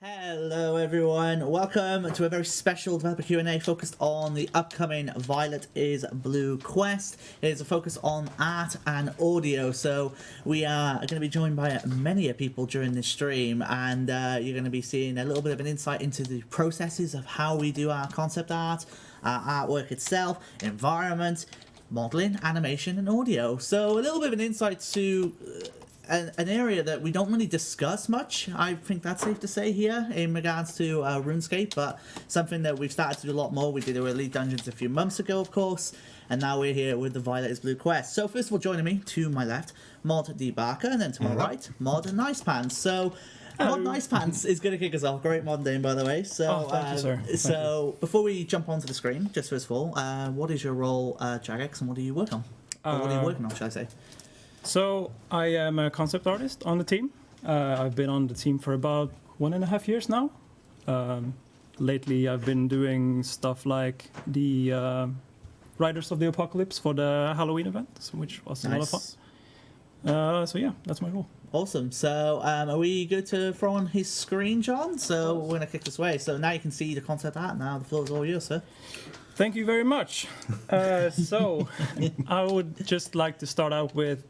Hello everyone, welcome to a very special developer Q&A focused on the upcoming Violet is Blue quest. It is a focus on art and audio, so we are going to be joined by many people during this stream, and you're going to be seeing a little bit of an insight into the processes of how we do our concept art, our artwork itself, environment, modeling, animation and audio. So a little bit of an insight to an area that we don't really discuss much, I think that's safe to say here, in regards to RuneScape, but something that we've started to do a lot more. We did our Elite Dungeons a few months ago, of course, and now we're here with the Violet is Blue quest. So first of all, joining me, to my left, Mod DBarker, and then to my right, Mod Nice Pants. So Mod Nice Pants is going to kick us off. Great mod name, by the way. So, thank you, sir. So before we jump onto the screen, just first of all, what is your role, Jagex, and what do you work on? Or what are you working on, should I say? So I am a concept artist on the team. I've been on the team for about 1.5 years now. Lately I've been doing stuff like the Riders of the Apocalypse for the Halloween event, which was a lot of fun. So yeah, that's my role. Awesome. So are we good to throw on his screen, John? So we're going to kick this away. So now you can see the concept art. Now the floor is all yours, sir. Thank you very much. So I would just like to start out with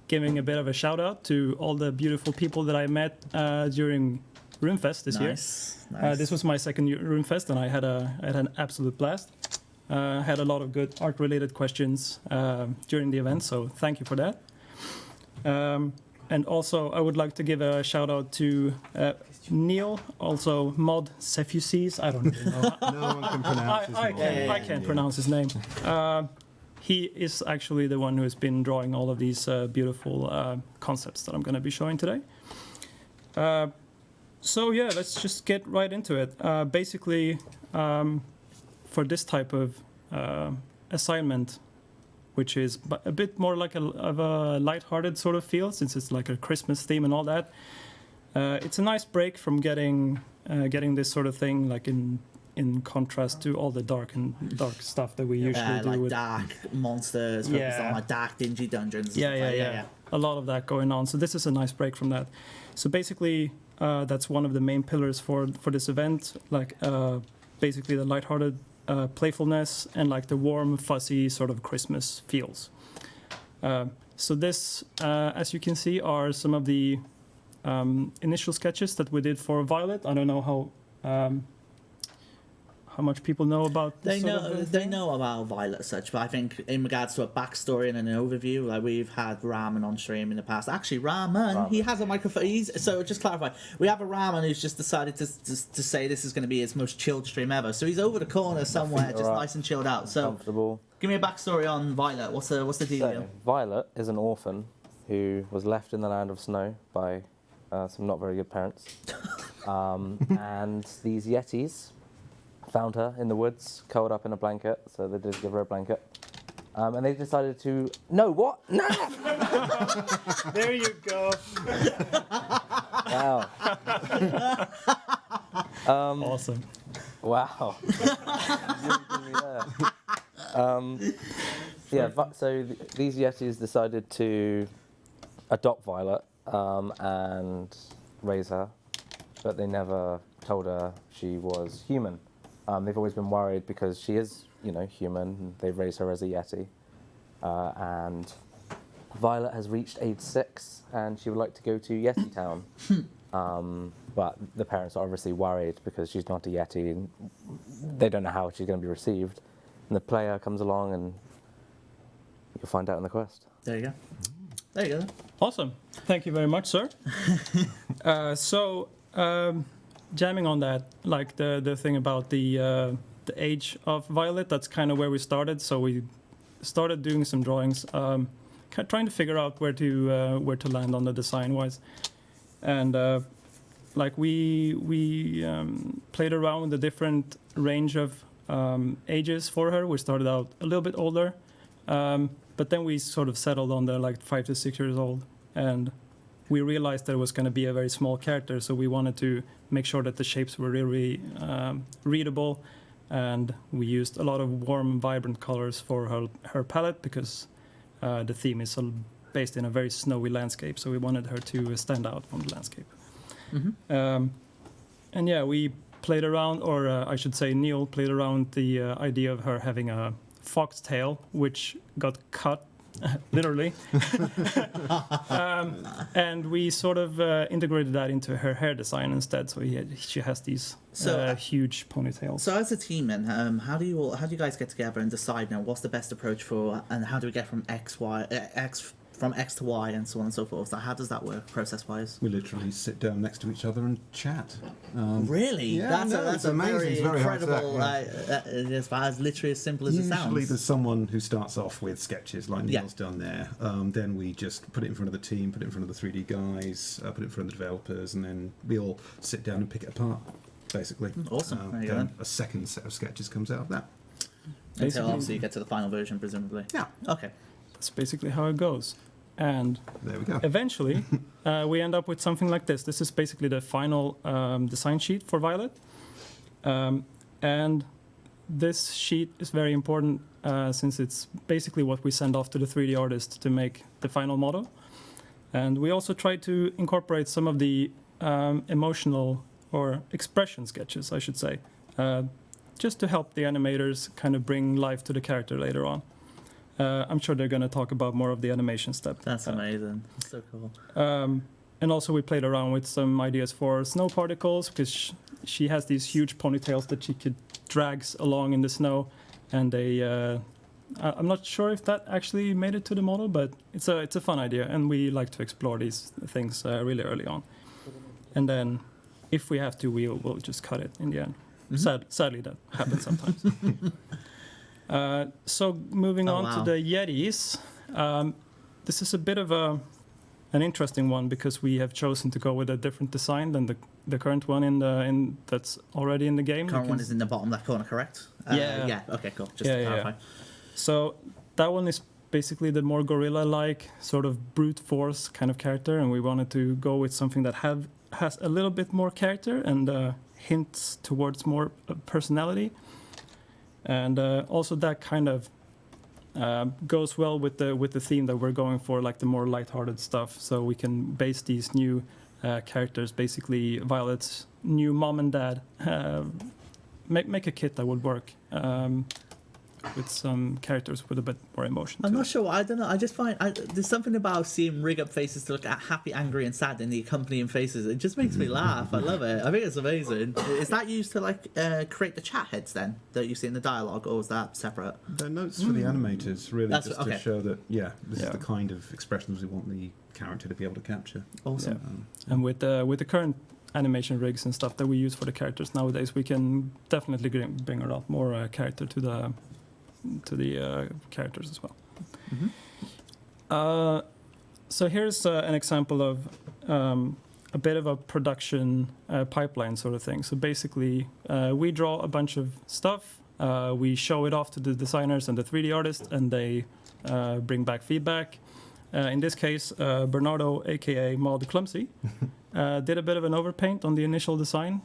giving a bit of a shout out to all the beautiful people that I met during RuneFest this year. Nice. This was my second RuneFest, and I had an absolute blast. Had a lot of good art related questions during the event, so thank you for that. And also I would like to give a shout out to Neil, also Mod Cefuses. I don't even know. No one can pronounce his name. I can't pronounce his name. He is actually the one who has been drawing all of these beautiful concepts that I'm going to be showing today. So yeah, let's just get right into it. Basically, for this type of assignment, which is a bit more like of a lighthearted sort of feel, since it's like a Christmas theme and all that. It's a nice break from getting this sort of thing, like in contrast to all the dark stuff that we usually do like with dark monsters, focused on like dark dingy dungeons. Yeah. A lot of that going on. So this is a nice break from that. So basically, that's one of the main pillars for this event, like basically the lighthearted playfulness and like the warm, fuzzy sort of Christmas feels. So this, as you can see, are some of the initial sketches that we did for Violet. I don't know how much people know about this. They know about Violet as such, but I think in regards to a backstory and an overview, like we've had Ramen on stream in the past. Actually, Ramen. He has a microphone. So just clarify, we have a Ramen who's just decided to say this is going to be his most chilled stream ever. So he's over the corner somewhere, just nice and chilled out. So comfortable. Give me a backstory on Violet. What's the deal? So, Violet is an orphan who was left in the land of snow by some not very good parents, and these Yetis found her in the woods, curled up in a blanket, so they did give her a blanket. And they decided to... No, what? No! There you go. Wow. Awesome. Wow. So these Yetis decided to adopt Violet and raise her, but they never told her she was human. They've always been worried because she is, human. They raise her as a Yeti. And Violet has reached age 6 and she would like to go to Yeti Town. But the parents are obviously worried because she's not a Yeti and they don't know how she's going to be received. And the player comes along and you'll find out in the quest. There you go. Awesome. Thank you very much, sir. Jamming on that, like the thing about the age of Violet, that's kind of where we started. So we started doing some drawings, trying to figure out where to land on the design wise, and we played around with the different range of ages for her. We started out a little bit older, but then we sort of settled on the like 5 to 6 years old, and we realized that it was going to be a very small character, so we wanted to make sure that the shapes were really readable, and we used a lot of warm, vibrant colors for her palette because the theme is based in a very snowy landscape, so we wanted her to stand out from the landscape. Mm-hmm. and yeah, we played around, or I should say Neil played around the idea of her having a foxtail, which got cut, literally. And we sort of integrated that into her hair design instead, so she has these huge ponytails. So as a team, then, how do you guys get together and decide now what's the best approach for, and how do we get from X to Y and so on and so forth? So how does that work process-wise? We literally sit down next to each other and chat. Really? Yeah, That's amazing. very It's very hard to incredible. that, As literally as simple as it sounds. Usually there's someone who starts off with sketches like Neil's done there. Then we just put it in front of the team, put it in front of the 3D guys, put it in front of the developers, and then we all sit down and pick it apart, basically. Awesome. There you then go. a second set of sketches comes out of that. Until obviously you get to the final version, presumably. Yeah. Okay. That's basically how it goes. And There we go. eventually, we end up with something like this. This is basically the final design sheet for Violet. And this sheet is very important since it's basically what we send off to the 3D artist to make the final model. And we also try to incorporate some of the emotional or expression sketches, I should say, just to help the animators kind of bring life to the character later on. I'm sure they're going to talk about more of the animation step. That's amazing. That's so cool. And also we played around with some ideas for snow particles, because she has these huge ponytails that she could drag along in the snow. And I'm not sure if that actually made it to the model, but it's a fun idea. And we like to explore these things really early on. And then if we have to, we'll just cut it in the end. Mm-hmm. Sadly, that happens sometimes. So moving on to the Yetis, this is a bit of an interesting one because we have chosen to go with a different design than the current one in that's already in the game. Current one is in the bottom left corner, correct? Yeah. Yeah. Okay. Cool. Just to clarify. So that one is basically the more gorilla-like sort of brute force kind of character, and we wanted to go with something that has a little bit more character and hints towards more personality. And also that kind of goes well with the theme that we're going for, like the more lighthearted stuff. So we can base these new characters, basically Violet's new mom and dad, make a kit that would work with some characters with a bit more emotion. I'm not sure. I don't know. I just find there's something about seeing rig up faces to look at happy, angry, and sad in the accompanying faces. It just makes me laugh. I love it. I think it's amazing. Is that used to like create the chat heads then that you see in the dialogue, or is that separate? They're notes for the animators, really, That's- just okay. to show that, this is the kind of expressions we want the character to be able to capture. Awesome. And with the current animation rigs and stuff that we use for the characters nowadays, we can definitely bring a lot more character to the characters as well. Mm-hmm. So here's an example of a bit of a production pipeline sort of thing. So basically, we draw a bunch of stuff, we show it off to the designers and the 3D artists, and they bring back feedback. In this case, Bernardo, aka Mod Clumsy, did a bit of an overpaint on the initial design.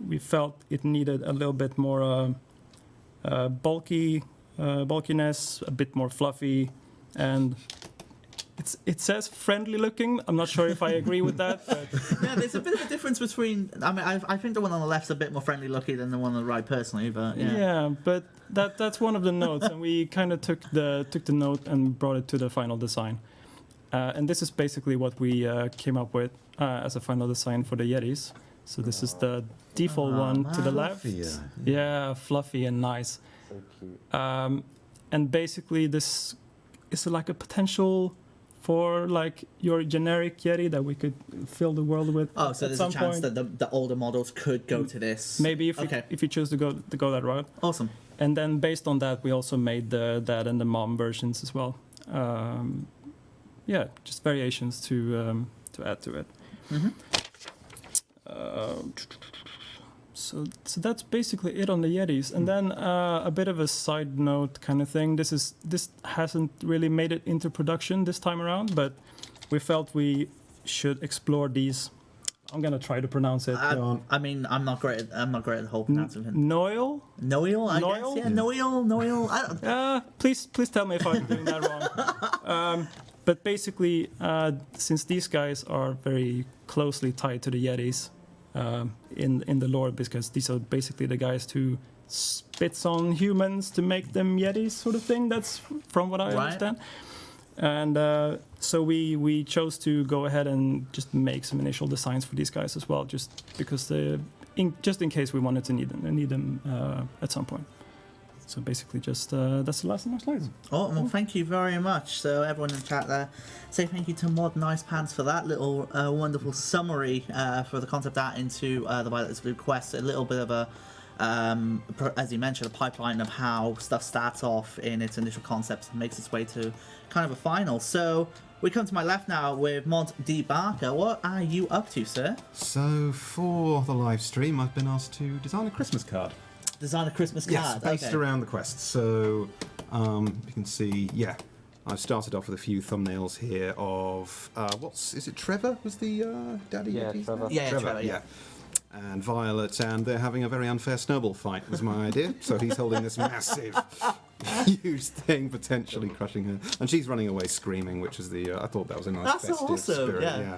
We felt it needed a little bit more bulkiness, a bit more fluffy, and it says friendly looking. I'm not sure if I agree with that. But Yeah, there's a bit of a difference between. I mean, I think the one on the left's a bit more friendly looking than the one on the right, personally. But yeah. but that's one of the notes, and we kind of took the note and brought it to the final design. And this is basically what we came up with as a final design for the Yetis. So this is the default one to the left. Yeah, fluffy and nice. So cute. And basically this is like a potential for like your generic Yeti that we could fill the world with. Oh, so there's a chance that the older models could go to this. Maybe if you choose to go that route. Awesome. And then based on that, we also made the dad and the mom versions as well. Just variations to add to it. Mm-hmm. So that's basically it on the Yetis. And then a bit of a side note kind of thing. This hasn't really made it into production this time around, but we felt we should explore these. I'm gonna try to pronounce it. I mean, I'm not great at the whole pronunciation. Noil? Noil, I Noil? guess. Yeah, Noil. I don't. Please tell me if I'm doing that wrong. But basically, since these guys are very closely tied to the Yetis, in the lore, because these are basically the guys who spits on humans to make them yetis, sort of thing. That's from what I understand. And so we chose to go ahead and just make some initial designs for these guys as well, just because just in case we wanted to need them at some point. So basically, just that's the last of my slides. Oh, well, thank you very much. So everyone in the chat there, say thank you to Mod Nice Pants for that little wonderful summary for the concept art into the Violet is Blue quest. A little bit of a, as you mentioned, a pipeline of how stuff starts off in its initial concepts and makes its way to kind of a final. So we come to my left now with Mod DBarker. What are you up to, sir? So for the live stream, I've been asked to design a Christmas card. Design a Christmas card. Yes, based around the quest. So you can see, I've started off with a few thumbnails here of is it Trevor? Was the daddy? Yeah, Yeti's Trevor. name? Yeah, Trevor, yeah. And Violet, and they're having a very unfair snowball fight, was my idea. So he's holding this massive, huge thing, potentially crushing her. And she's running away screaming, which is I thought that was a nice festive awesome, spirit. yeah.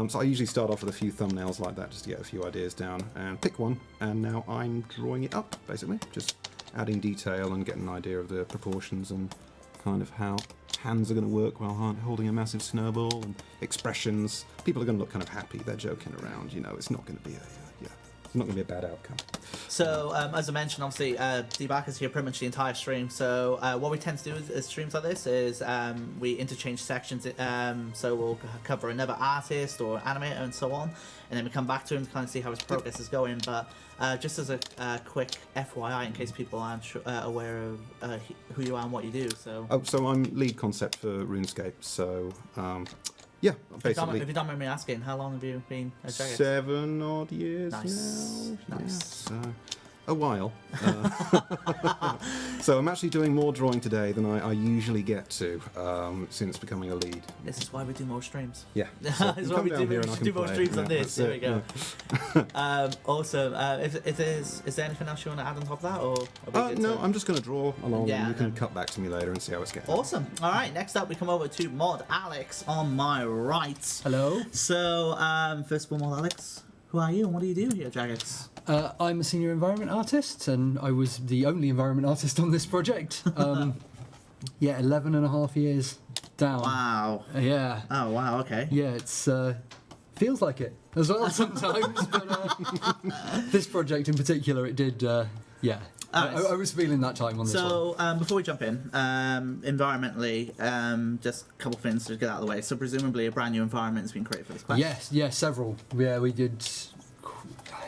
So I usually start off with a few thumbnails like that just to get a few ideas down and pick one. And now I'm drawing it up, basically. Just adding detail and getting an idea of the proportions and kind of how hands are going to work while holding a massive snowball, and expressions. People are going to look kind of happy. They're joking around. It's not going to be it's not going to be a bad outcome. So, as I mentioned, obviously, DBarker's here pretty much the entire stream. So, what we tend to do is streams like this is we interchange sections. So, we'll cover another artist or animator and so on. And then we come back to him to kind of see how his progress is going. But just as a quick FYI, in case people aren't aware of who you are and what you do. So, so I'm lead concept for RuneScape. So, basically. If you don't mind me asking, how long have you been a Jagex? 7 odd years Nice. now. Nice. So a while. So I'm actually doing more drawing today than I usually get to since becoming a lead. This is why we do more streams. Yeah. This So is why we do more streams on this. There we go. Yeah. Awesome. Is there anything else you want to add on top of that, or are we good no, to- I'm just going to draw along, Yeah, and you can and- cut back to me later and see how it's getting. Awesome. All right. Next up, we come over to Mod Alex on my right. Hello. So, first of all, Mod Alex, who are you and what do you do here at Jagex? I'm a senior environment artist, and I was the only environment artist on this project. 11 and a half years down. Wow. Yeah. Oh, wow. Okay. Yeah, it's feels like it as well sometimes, but this project in particular, it did. I was feeling that time on this one. So, before we jump in, environmentally, just a couple of things to get out of the way. So, presumably, a brand new environment has been created for this class. Yes, several. Yeah, we did.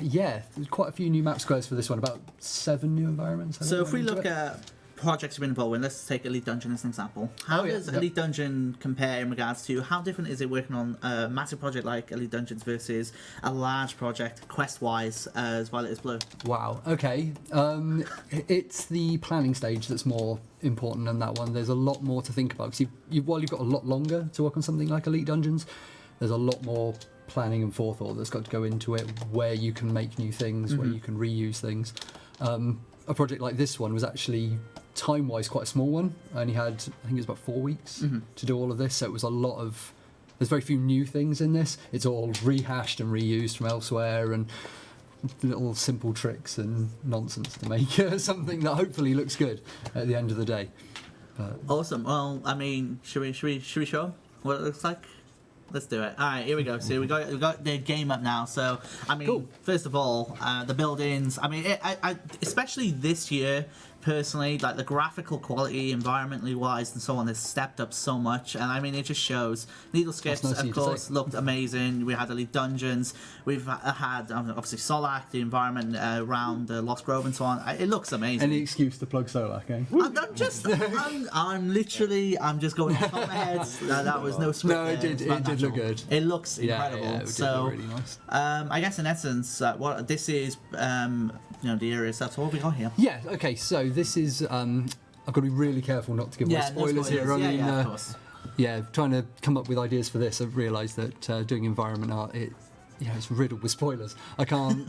Yeah, quite a few new map squares for this one. About 7 new environments. I So, think, if we into look it. at projects you've been involved in, let's take Elite Dungeon as an example. How does Elite Dungeon compare in regards to how different is it working on a massive project like Elite Dungeons versus a large project, quest-wise, as Violet is Blue? Wow. Okay. It's the planning stage that's more important than that one. There's a lot more to think about because while you've got a lot longer to work on something like Elite Dungeons, there's a lot more planning and forethought that's got to go into it. Where you can make new things, where you can reuse things. A project like this one was actually time-wise quite a small one. I only had, I think it was about 4 weeks to do all of this, so it was a lot of. There's very few new things in this. It's all rehashed and reused from elsewhere, and little simple tricks and nonsense to make something that hopefully looks good at the end of the day. Awesome. Well, I mean, should we show them what it looks like? Let's do it. All right, here we go. So we got the game up now. So I mean, Cool. First of all, the buildings. I mean, I especially this year, personally, like the graphical quality, environmentally wise, and so on, has stepped up so much. And I mean, it just shows. Needle Skips, That's nice of of you to course, say. looked amazing. We had Elite Dungeons. We've had obviously Solak, the environment around Lost Grove and so on. It looks amazing. Any excuse to plug Solak, eh? I'm just going off the top of my head. That was no script. No, it there. did. It's It did look natural. good. It looks incredible. Yeah, it did so look really nice. I guess in essence, what this is, the area itself. So what have we got here? Yeah. Okay. So this is. I've got to be really careful not to give away spoilers here. I mean, of course. trying to come up with ideas for this, I've realised that doing environment art, it's riddled with spoilers. I can't.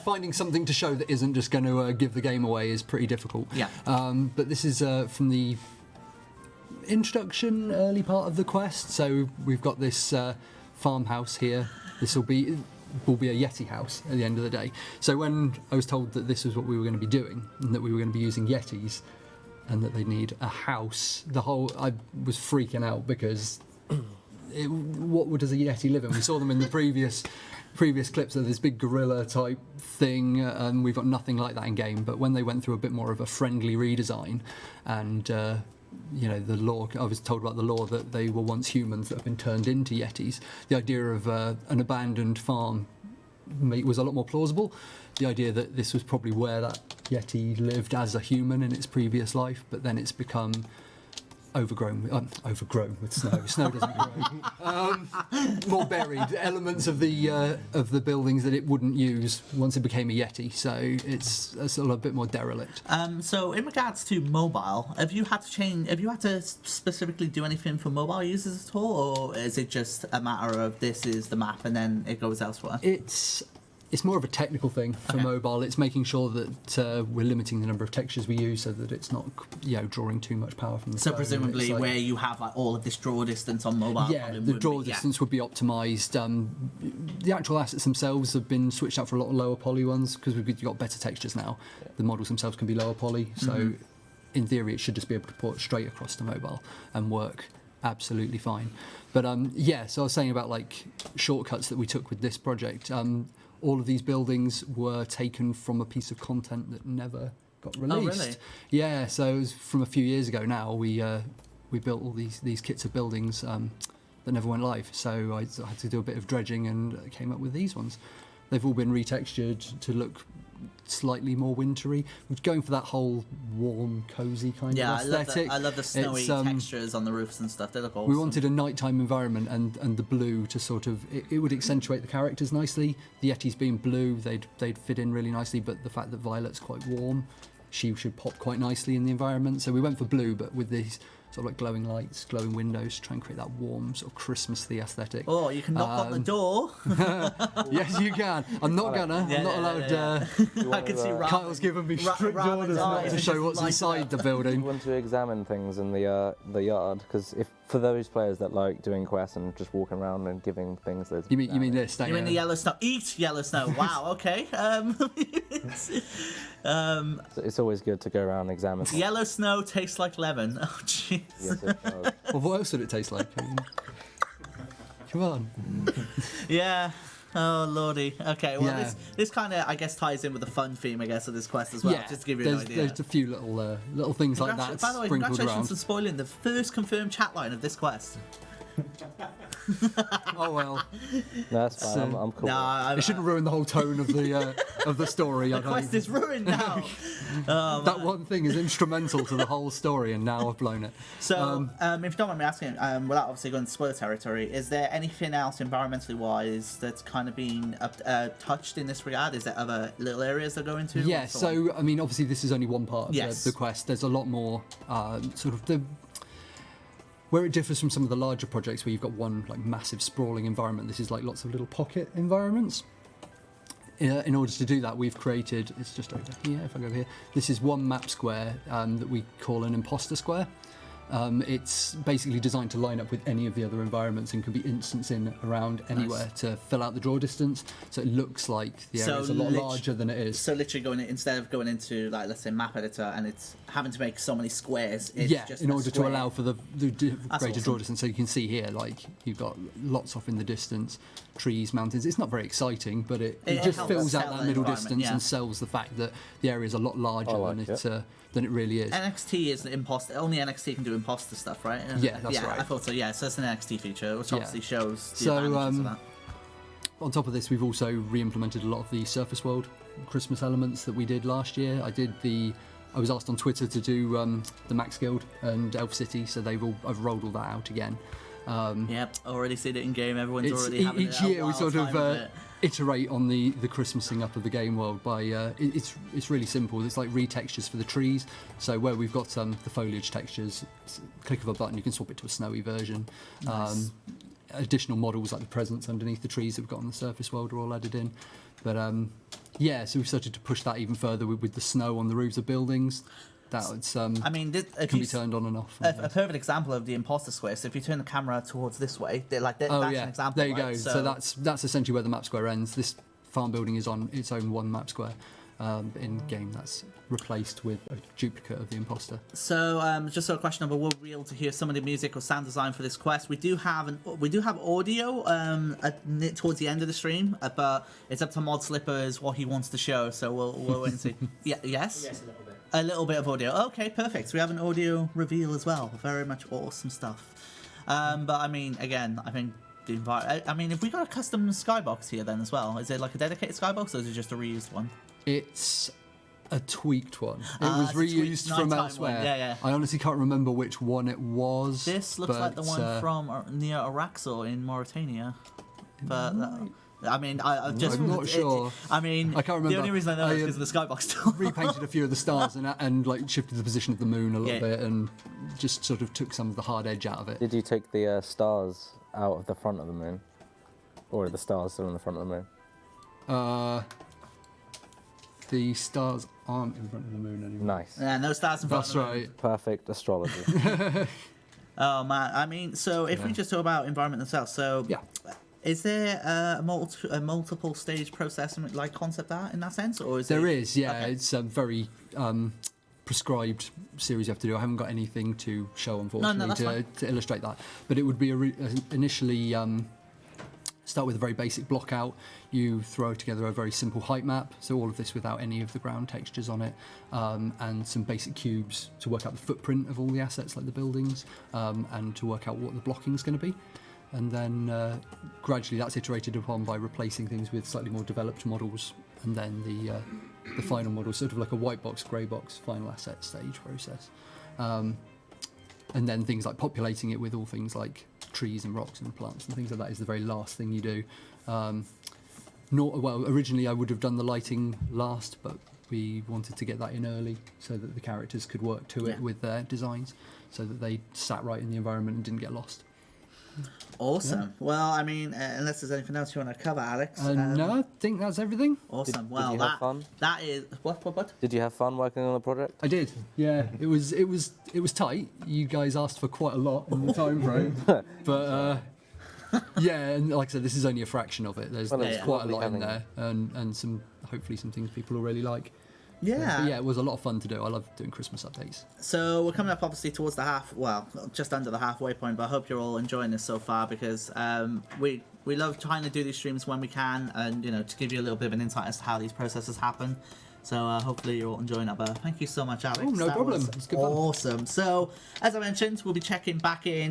Finding something to show that isn't just going to give the game away is pretty difficult. Yeah. But this is from the introduction, early part of the quest. So we've got this farmhouse here. This will be. will be a Yeti house at the end of the day. So when I was told that this was what we were going to be doing, and that we were going to be using Yetis, and that they need a house, I was freaking out because what does a Yeti live in? We saw them in the previous clips of this big gorilla type thing, and we've got nothing like that in game. But when they went through a bit more of a friendly redesign, and the lore, I was told about the lore that they were once humans that have been turned into Yetis. The idea of an abandoned farm was a lot more plausible. The idea that this was probably where that Yeti lived as a human in its previous life, but then it's become overgrown with snow. Snow doesn't grow. More buried elements of the buildings that it wouldn't use once it became a Yeti. So it's a sort of a bit more derelict. So in regards to mobile, have you had to specifically do anything for mobile users at all, or is it just a matter of this is the map and then it goes elsewhere? It's more of a technical thing for mobile. It's making sure that we're limiting the number of textures we use so that it's not, drawing too much power from the phone. Presumably, where you have like all of this draw distance on mobile. Yeah, the draw distance would be optimised. The actual assets themselves have been switched out for a lot of lower poly ones because we've got better textures now. The models themselves can be lower poly, so in theory, it should just be able to port straight across to mobile and work absolutely fine. But so I was saying about like shortcuts that we took with this project. All of these buildings were taken from a piece of content that never got released. Oh, really? Yeah, so it was from a few years ago now. We built all these kits of buildings that never went live. So I had to do a bit of dredging and came up with these ones. They've all been retextured to look slightly more wintry. We're going for that whole warm, cosy kind of aesthetic. I love the snowy textures on the roofs and stuff. They look awesome. We wanted a nighttime environment and the blue to sort of it would accentuate the characters nicely. The Yetis being blue, they'd fit in really nicely, but the fact that Violet's quite warm, she should pop quite nicely in the environment. So we went for blue, but with these sort of like glowing lights, glowing windows, to try and create that warm sort of Christmassy aesthetic. Oh, you can knock on the door. Yes, you can. I'm not gonna. I'm not allowed. I can see Kyle's given me strict orders not to show what's inside the building. You want to examine things in the yard, because if for those players that like doing quests and just walking around and giving things, you mean this? You mean the yellow snow? Eat yellow snow. Wow. Okay. It's always good to go around and examine. Yellow snow tastes like lemon. Oh, jeez. Yes, it does. Well, what else would it taste like? Come on. Yeah. Oh lordy. Okay. Well, this kind of I guess ties in with the fun theme I guess of this quest as well. Yeah. Just to give you an idea. There's a few little things like that. By the way, sprinkled congratulations around. on spoiling the first confirmed chat line of this quest. Oh well. No, that's fine. I'm cool. Nah, It shouldn't ruin the whole tone of the story. the quest is ruined now. That one thing is instrumental to the whole story, and now I've blown it. So, if you don't mind me asking, without obviously going to spoiler territory, is there anything else environmentally wise that's kind of been touched in this regard? Is there other little areas they're going to? Yeah. So I mean, obviously, this is only one part of the quest. There's a lot more sort of where it differs from some of the larger projects where you've got one like massive sprawling environment. This is like lots of little pocket environments. In order to do that, we've created, it's just over here, if I go over here, this is one map square that we call an imposter square. It's basically designed to line up with any of the other environments and can be instanced in around anywhere to fill out the draw distance. So it looks like the area is a lot larger than it is. So literally instead of going into like let's say map editor and it's having to make so many squares. It's just in order to allow for the greater awesome. draw distance. So you can see here, like you've got lots off in the distance, trees, mountains. It's not very exciting, but it just fills out that middle distance and sells the fact that the area is a lot larger than it really is. NXT is the imposter. Only NXT can do imposter stuff, right? Yeah, that's right. I thought so. Yeah, so it's an NXT feature, which obviously shows the So, advantages of that. On top of this, we've also re-implemented a lot of the Surface World Christmas elements that we did last year. I was asked on Twitter to do the Max Guild and Elf City, so I've rolled all that out again. Yep, already seen it in game. Everyone's already having each year we sort of iterate on the Christmasing up of the game world by it's really simple. It's like retextures for the trees. So where we've got the foliage textures, click of a button you can swap it to a snowy version. Nice. Additional models like the presents underneath the trees that we've got on the surface world are all added in. But so we've started to push that even further with the snow on the roofs of buildings. That's I mean, if can you be turned on and off. a perfect example of the imposter square. So if you turn the camera towards this way, that's an example. There you right? go. So that's essentially where the map square ends. This farm building is on its own one map square. In game, that's replaced with a duplicate of the imposter. So just so a question number, we'll be able to hear some of the music or sound design for this quest. We do have audio towards the end of the stream, but it's up to Mod Slippers what he wants to show. So we'll wait and see. Yes. Yes, a little bit. A little bit of audio. Okay, perfect. So we have an audio reveal as well. Very much awesome stuff. But I mean, again, I think the environment. I mean, if we got a custom skybox here then as well, is it like a dedicated skybox or is it just a reused one? It's a tweaked one. It was reused from elsewhere. One. Yeah. I honestly can't remember which one it was. This looks like the one from near Araxor in Mauritania. But I mean, I'm not sure. I mean, I can't remember. The only reason I know is because of the skybox tool. Repainted a few of the stars and like shifted the position of the moon a little bit and just sort of took some of the hard edge out of it. Did you take the stars out of the front of the moon? Or are the stars still in the front of the moon? The stars aren't in front of the moon anymore. Nice. Yeah, no stars in front That's of the moon. right. Perfect astrology. Oh man, I mean, so if we just talk about environment themselves, so is there a multiple stage process like concept art in that sense, or is there is? Yeah, okay. it's a very prescribed series you have to do. I haven't got anything to show, unfortunately, to illustrate that. But it would be initially start with a very basic block out. You throw together a very simple height map, so all of this without any of the ground textures on it, and some basic cubes to work out the footprint of all the assets like the buildings, and to work out what the blocking is going to be. And then gradually that's iterated upon by replacing things with slightly more developed models, and then the final model, sort of like a white box, grey box, final asset stage process. And then things like populating it with all things like trees and rocks and plants and things like that is the very last thing you do. Originally I would have done the lighting last, but we wanted to get that in early so that the characters could work to it with their designs, so that they sat right in the environment and didn't get lost. Awesome. Yeah. Well, I mean, unless there's anything else you want to cover, Alex. No, I think that's everything. Awesome. Did you have fun? That is what? Did you have fun working on the project? I did. Yeah, it was tight. You guys asked for quite a lot in the time frame, but yeah, and like I said, this is only a fraction of it. There's quite a lot in there, and hopefully some things people will really like. Yeah. But yeah, it was a lot of fun to do. I love doing Christmas updates. So we're coming up obviously towards just under the halfway point, but I hope you're all enjoying this so far, because we love trying to do these streams when we can, and to give you a little bit of an insight as to how these processes happen. So hopefully you're all enjoying it. But thank you so much, Alex. Oh, no problem. It's good fun. Awesome. So as I mentioned, we'll be checking back in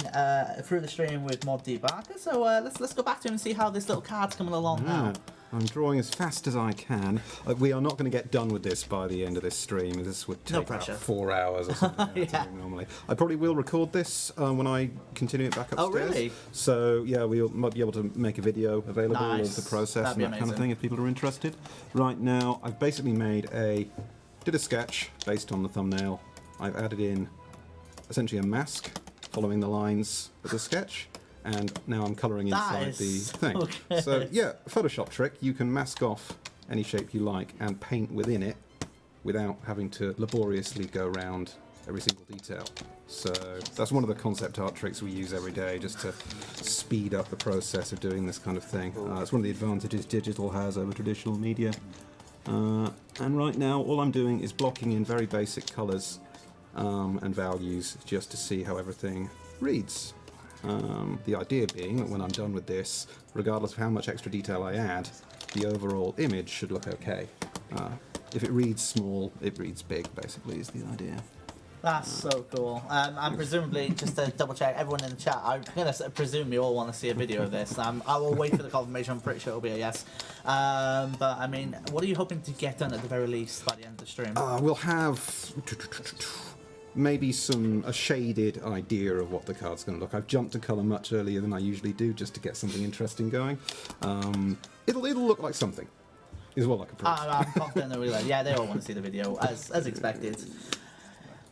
through the stream with Mod DBarker. So let's go back to him and see how this little card's coming along now. I'm drawing as fast as I can. We are not going to get done with this by the end of this stream. This would take about 4 hours or something normally. I probably will record this when I continue it back upstairs. Oh, really? So, yeah, we might be able to make a video available of the process That'd and that kind of thing if people are interested. Right now, I've basically did a sketch based on the thumbnail. I've added in essentially a mask following the lines of the sketch. And now I'm colouring inside the thing. Okay. So yeah, Photoshop trick. You can mask off any shape you like and paint within it without having to laboriously go around every single detail. So that's one of the concept art tricks we use every day, just to speed up the process of doing this kind of thing. It's one of the advantages digital has over traditional media. And right now, all I'm doing is blocking in very basic colours and values just to see how everything reads. The idea being that when I'm done with this, regardless of how much extra detail I add, the overall image should look okay. If it reads small, it reads big, basically, is the idea. That's so cool. And presumably, just to double check, everyone in the chat, I'm going to presume you all want to see a video of this. I will wait for the confirmation. I'm pretty sure it'll be a yes. But, I mean, what are you hoping to get done at the very least by the end of the stream? We'll have maybe a shaded idea of what the card's going to look. I've jumped a colour much earlier than I usually do just to get something interesting going. It'll look like something, is what I can prove. I'm confident that we will. Yeah, they all want to see the video, as expected.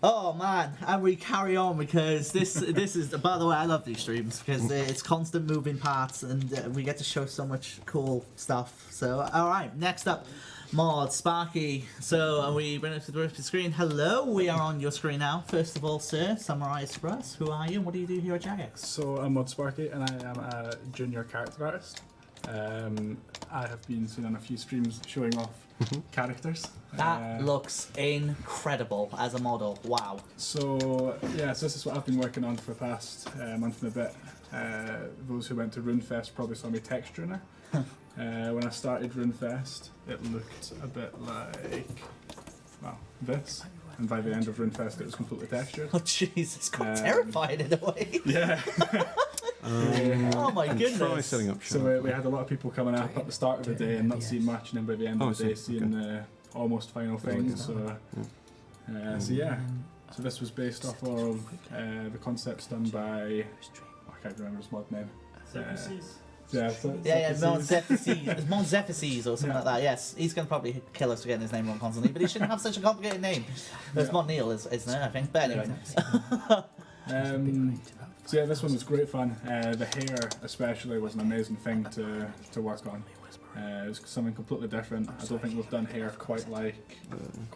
Oh man, and we carry on because this is, by the way, I love these streams because it's constant moving parts and we get to show so much cool stuff. So, all right, next up, Mod, Sparky. So, and we bring it to the screen. Hello, we are on your screen now. First of all, sir, summarise for us. Who are you and what do you do here at Jagex? So I'm Mod Sparky and I am a junior character artist. I have been seen on a few streams showing off characters. That looks incredible as a model. Wow. So this is what I've been working on for the past month and a bit. Those who went to RuneFest probably saw me texturing her. When I started RuneFest, it looked a bit like, well, this. And by the end of RuneFest, it was completely textured. Oh jeez, it's quite terrifying in a way. Yeah. Oh my and goodness. try setting up shop. So we had a lot of people coming up at the start of the day and not seeing much, and then by the end of the day seeing the almost final thing. So this was based off of the concepts done by, I can't remember his mod name. Mon Zephyses or something like that. Yes, he's going to probably kill us for getting his name wrong constantly, but he shouldn't have such a complicated name. There's Mon Neil, isn't it? I think. But anyway. This one was great fun. The hair, especially, was an amazing thing to work on. It was something completely different. I don't think we've done hair quite like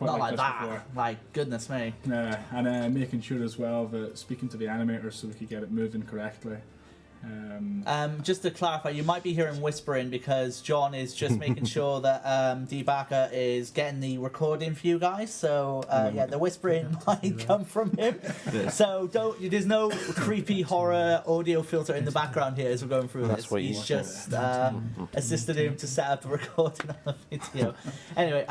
Not this that. before. Like goodness me. And making sure as well that speaking to the animators so we could get it moving correctly. Just to clarify, you might be hearing whispering because John is just making sure that DBarker is getting the recording for you guys. So the whispering might come from him. So there's no creepy horror audio filter in the background here as we're going through this. He's just assisted him to set up the recording on the video. Anyway,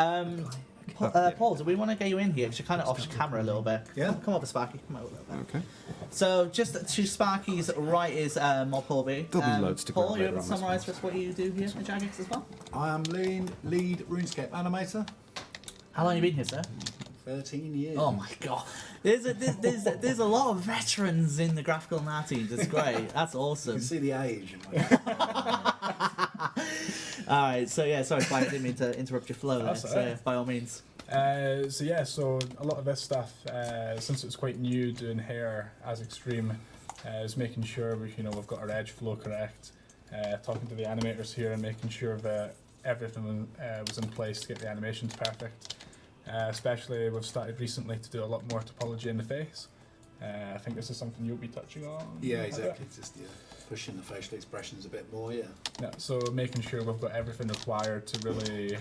Paul, do we want to get you in here? Because you're kind of off camera a little bit. Yeah. Come over, Sparky. Come over a little bit. Okay. So, just to Sparky's right is Mod Paul B. There'll be loads to Paul, grab you later able to on, I summarise for suppose. us what you do here at Jagex as well? I am lead RuneScape animator. How long have you been here, sir? 13 years. Oh my god. There's a lot of veterans in the graphical and art teams. It's great. That's You awesome. can see the age in my Alright, so yeah, sorry, Spike, I didn't mean to interrupt your flow there. That's So, alright. by all means. So a lot of this stuff, since it was quite new, doing hair as extreme, is making sure we've got our edge flow correct, talking to the animators here and making sure that everything was in place to get the animations perfect. Especially we've started recently to do a lot more topology in the face. I think this is something you'll be touching on. Yeah, a bit. exactly. Just pushing the facial expressions a bit more. Yeah. Yeah, so making sure we've got everything required to really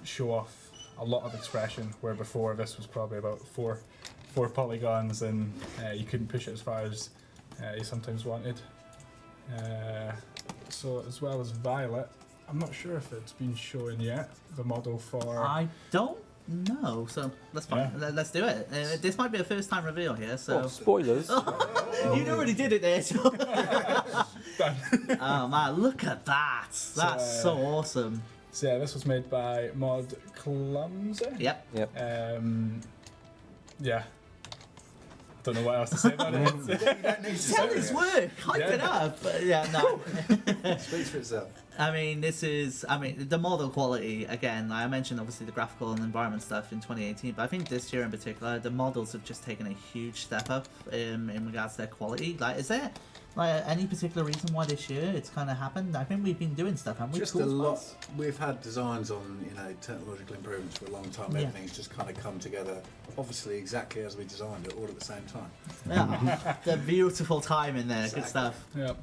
show off a lot of expression, where before this was probably about four polygons and you couldn't push it as far as you sometimes wanted. So as well as Violet, I'm not sure if it's been shown yet, the model for... I don't know, so that's fine. Let's do it. This might be a first time reveal here, so... Spoilers. You already did it there, so... Oh man, look at that. That's so awesome. So yeah, this was made by Mod Clumsy. Yep. Yeah. Don't know what else to say about it. You don't need to Tell say his it. work, hype it up. But yeah, no. Speaks for itself. I mean, the model quality, again, I mentioned obviously the graphical and environment stuff in 2018, but I think this year in particular, the models have just taken a huge step up in regards to their quality. Like, is there any particular reason why this year it's kind of happened? I think we've been doing stuff, haven't we? Just a lot. We've had designs on technological improvements for a long time. Yeah. Everything's just kind of come together, obviously exactly as we designed it, all at the same time. Yeah, the beautiful time in there, good Exactly. stuff. Yep.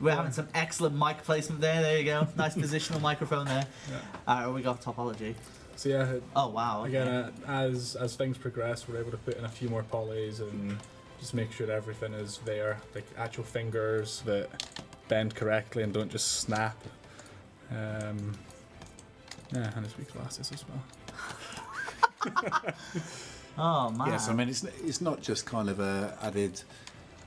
We're having some excellent mic placement there. There you go. Nice positional microphone there. Yeah. Alright, we got topology. So yeah, Oh wow. Okay. again, as things progress, we're able to put in a few more polys and just make sure everything is there, like actual fingers that bend correctly and don't just snap. And his wee glasses as well. Oh man. Yes, I mean it's not just kind of a added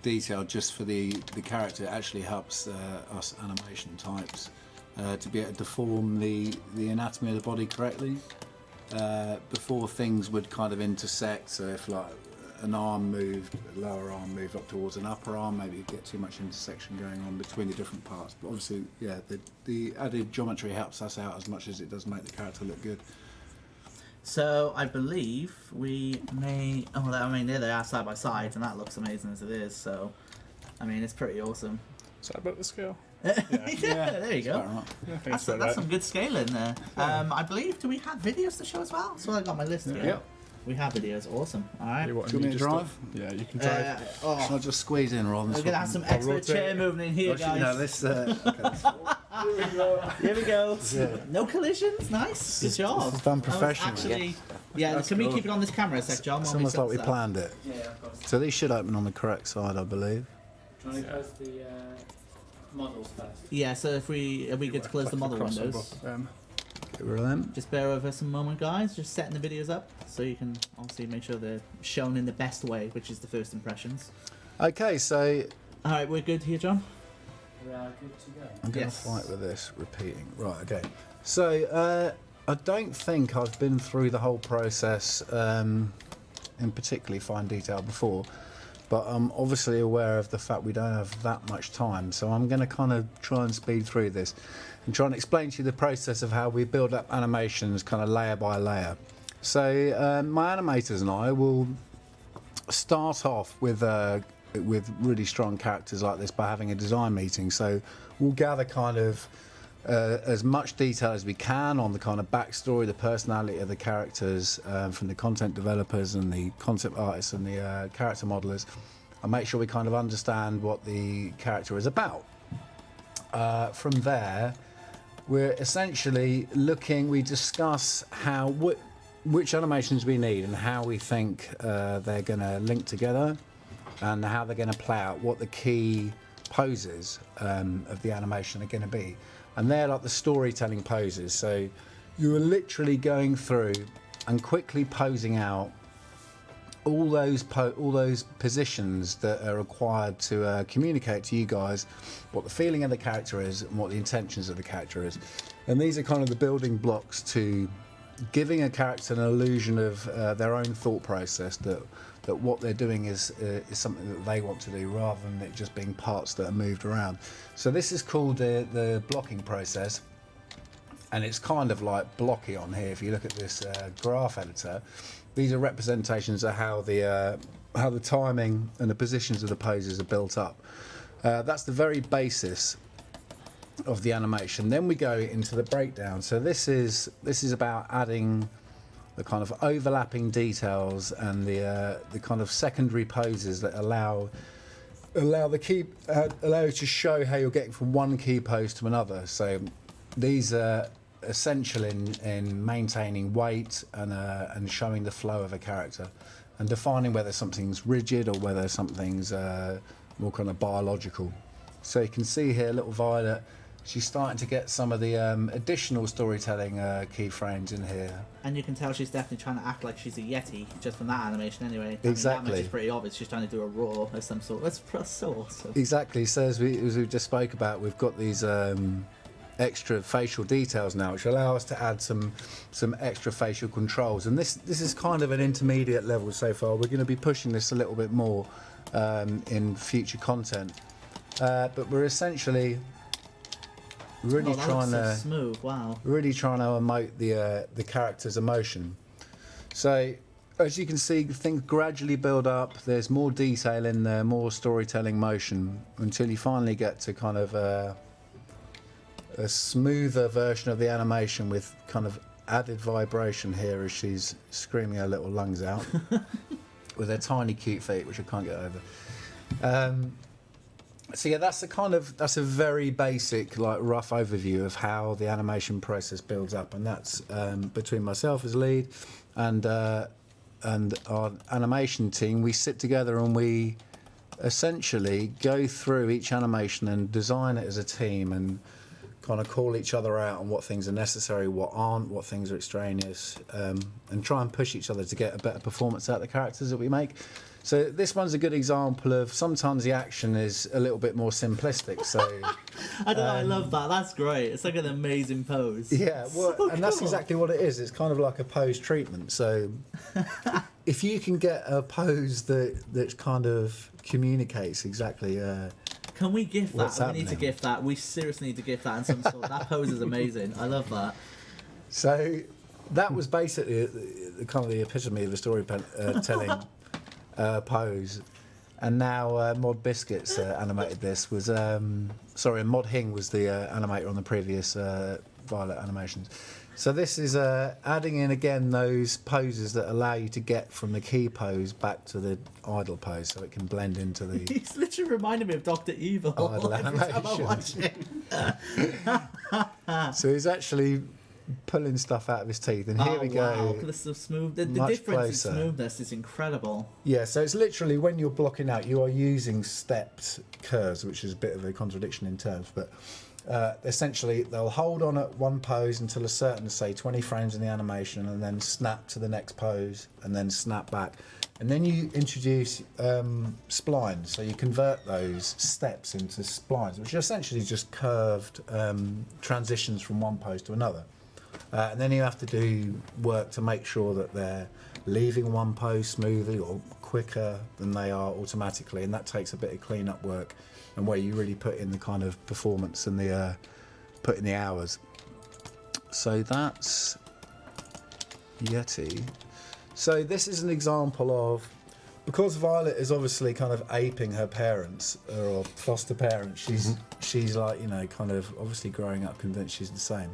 detail just for the character. It actually helps us animation types to be able to deform the anatomy of the body correctly. Before things would kind of intersect, so if like an arm moved, a lower arm moved up towards an upper arm, maybe you'd get too much intersection going on between the different parts. But obviously, yeah, the added geometry helps us out as much as it does make the character look good. So I believe we may. Oh, I mean, there they are side by side, and that looks amazing as it is. So, I mean, it's pretty awesome. Is that about the scale? Yeah, there you go. I think That's so, that's some good scaling there. I believe, do we have videos to show as well? So I got my list here. Yeah. We have videos. Awesome. All right. You want Do you want me to just drive? Yeah, you can drive. Shall I just squeeze in rather than We're gonna have some I'll expert rotate. chair movement in here, Well, guys. no, let's, okay. Here we go. No collisions. Nice. Good job. It's done That was professionally. Actually, yeah. That's Can we cool. keep it on this camera a sec, John? It's while almost set like we this up? planned it. Yeah, of course. So these should open on the correct side, I believe. Trying to close the models first. Yeah. So if we get to close the model Across windows. both of them. Get rid of them. Just bear with us a moment, guys. Just setting the videos up so you can obviously make sure they're shown in the best way, which is the first impressions. Okay, so All right, we're good here, John. We are good to go. I'm going to Yes. fight with this repeating. Right, okay. So I don't think I've been through the whole process in particularly fine detail before, but I'm obviously aware of the fact we don't have that much time. So I'm going to kind of try and speed through this and try and explain to you the process of how we build up animations kind of layer by layer. So my animators and I will start off with really strong characters like this by having a design meeting. So we'll gather kind of as much detail as we can on the kind of backstory, the personality of the characters from the content developers and the concept artists and the character modelers, and make sure we kind of understand what the character is about. From there, we're essentially we discuss which animations we need and how we think they're going to link together and how they're going to play out, what the key poses of the animation are going to be. And they're like the storytelling poses. So you're literally going through and quickly posing out all those positions that are required to communicate to you guys what the feeling of the character is and what the intentions of the character is. And these are kind of the building blocks to giving a character an illusion of their own thought process, that what they're doing is something that they want to do rather than it just being parts that are moved around. So this is called the blocking process, and it's kind of like blocky on here. If you look at this graph editor, these are representations of how the timing and the positions of the poses are built up. That's the very basis of the animation. Then we go into the breakdown. So this is about adding the kind of overlapping details and the kind of secondary poses that allow you to show how you're getting from one key pose to another. So these are essential in maintaining weight and showing the flow of a character and defining whether something's rigid or whether something's more kind of biological. So you can see here, little Violet, she's starting to get some of the additional storytelling keyframes in here. And you can tell she's definitely trying to act like she's a Yeti, just from that animation anyway. Exactly. That much is pretty obvious. She's trying to do a roar of some sort. That's so awesome. Exactly. So as we just spoke about, we've got these extra facial details now, which allow us to add some extra facial controls. And this is kind of an intermediate level so far. We're going to be pushing this a little bit more in future content. But we're essentially really that trying looks so to smooth. Wow. really trying to emote the character's emotion. So as you can see, things gradually build up. There's more detail in there, more storytelling motion, until you finally get to kind of a smoother version of the animation with kind of added vibration here as she's screaming her little lungs out with her tiny cute feet, which I can't get over. So yeah, that's a very basic, like, rough overview of how the animation process builds up, and that's between myself as lead and our animation team. We sit together and we essentially go through each animation and design it as a team and kind of call each other out on what things are necessary, what aren't, what things are extraneous, and try and push each other to get a better performance out of the characters that we make. So this one's a good example of sometimes the action is a little bit more simplistic. So I don't know. I love that. That's great. It's like an amazing pose. yeah, well, So and that's cool. exactly what it is. It's kind of like a pose treatment. So if you can get a pose that kind of communicates exactly. Can we gift that? What's We need to happening? gift that. We seriously need to gift that in some sort. That pose is amazing. I love that. So that was basically the kind of the epitome of a storytelling pose. And now Mod Biscuits animated this. Mod Hing was the animator on the previous Violet animations. So this is adding in again those poses that allow you to get from the key pose back to the idle pose, so it can blend into the He's literally reminding me of Dr. Evil idle every time I watch animation. So he's actually pulling stuff out of his teeth, and here we Wow, go. look at this so smooth. The Much difference closer. in smoothness is incredible. Yeah, so it's literally when you're blocking out, you are using stepped curves, which is a bit of a contradiction in terms, but essentially they'll hold on at one pose until a certain, say, 20 frames in the animation, and then snap to the next pose, and then snap back. And then you introduce splines, so you convert those steps into splines, which are essentially just curved transitions from one pose to another. And then you have to do work to make sure that they're leaving one pose smoothly or quicker than they are automatically, and that takes a bit of clean-up work, and where you really put in the kind of performance and the put in the hours. So that's Yeti. So this is an example of, because Violet is obviously kind of aping her parents or foster parents, she's like, you know, kind of obviously growing up convinced she's the same.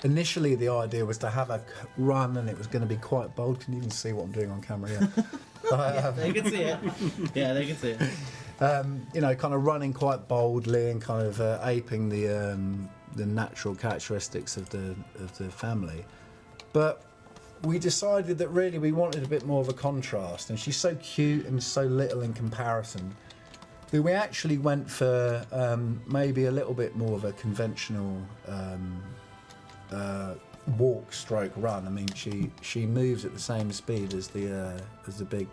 Initially the idea was to have a run, and it was going to be quite bold. Can you even see what I'm doing on camera here? Yeah, they can see it. Yeah, they can see it. You know, kind of running quite boldly and kind of aping the natural characteristics of the family. But we decided that really we wanted a bit more of a contrast, and she's so cute and so little in comparison that we actually went for maybe a little bit more of a conventional walk stroke run. I mean, she moves at the same speed as the big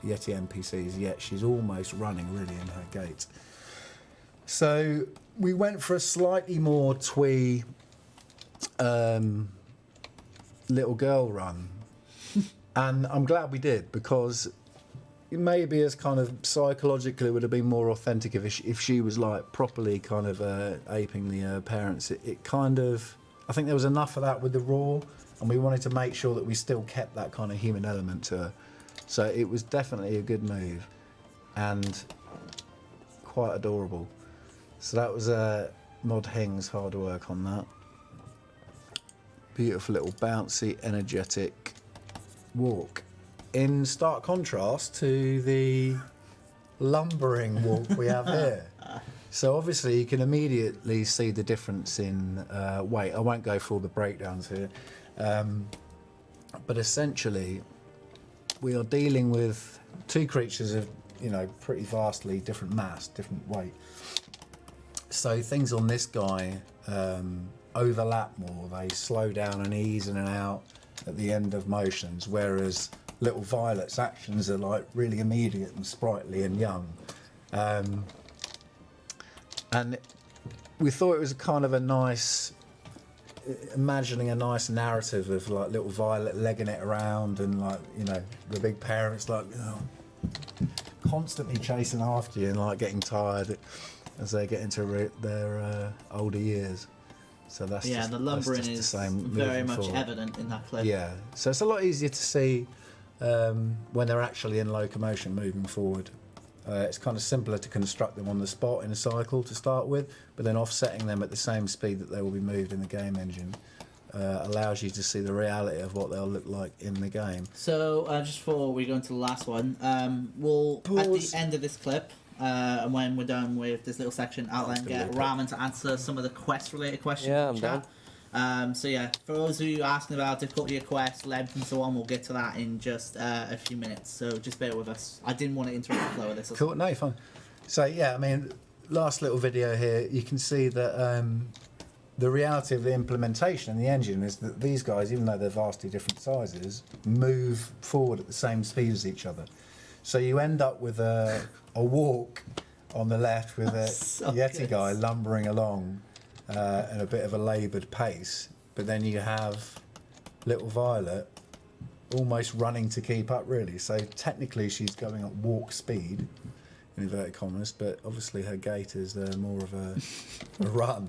Yeti NPCs, yet she's almost running really in her gait. So we went for a slightly more twee little girl run, and I'm glad we did, because maybe as kind of psychologically it would have been more authentic if she was like properly kind of aping the parents. It kind of, I think there was enough of that with the raw, and we wanted to make sure that we still kept that kind of human element to her. So it was definitely a good move and quite adorable. So that was Mod Hing's hard work on that. Beautiful little bouncy, energetic walk. In stark contrast to the lumbering walk we have here. So obviously you can immediately see the difference in weight. I won't go through all the breakdowns here. But essentially we are dealing with two creatures of, you know, pretty vastly different mass, different weight. So things on this guy overlap more. They slow down and ease in and out at the end of motions, whereas little Violet's actions are like really immediate and sprightly and young. And we thought it was kind of a nice, imagining a nice narrative of like little Violet legging it around, and like, you know, the big parents like, you know, constantly chasing after you and like getting tired as they get into their older years. So that's Yeah, just, the lumbering that's is just the same very moving much forward. evident in that clip. Yeah, so it's a lot easier to see when they're actually in locomotion moving forward. It's kind of simpler to construct them on the spot in a cycle to start with, but then offsetting them at the same speed that they will be moved in the game engine allows you to see the reality of what they'll look like in the game. So just before we go into the last one, we'll at the end of this clip, and when we're done with this little section, I'll then get Ramen to answer some of the quest-related questions Yeah, in the chat. So yeah, for those of you asking about difficulty of quest, length and so on, we'll get to that in just a few minutes, so just bear with us. I didn't want to interrupt the flow of this. Cool, no, fine. So yeah, I mean, last little video here, you can see that the reality of the implementation in the engine is that these guys, even though they're vastly different sizes, move forward at the same speed as each other. So you end up with a walk on the left with a So Yeti good. guy lumbering along at a bit of a laboured pace, but then you have little Violet almost running to keep up, really. So technically she's going at walk speed, in inverted commas, but obviously her gait is more of a run.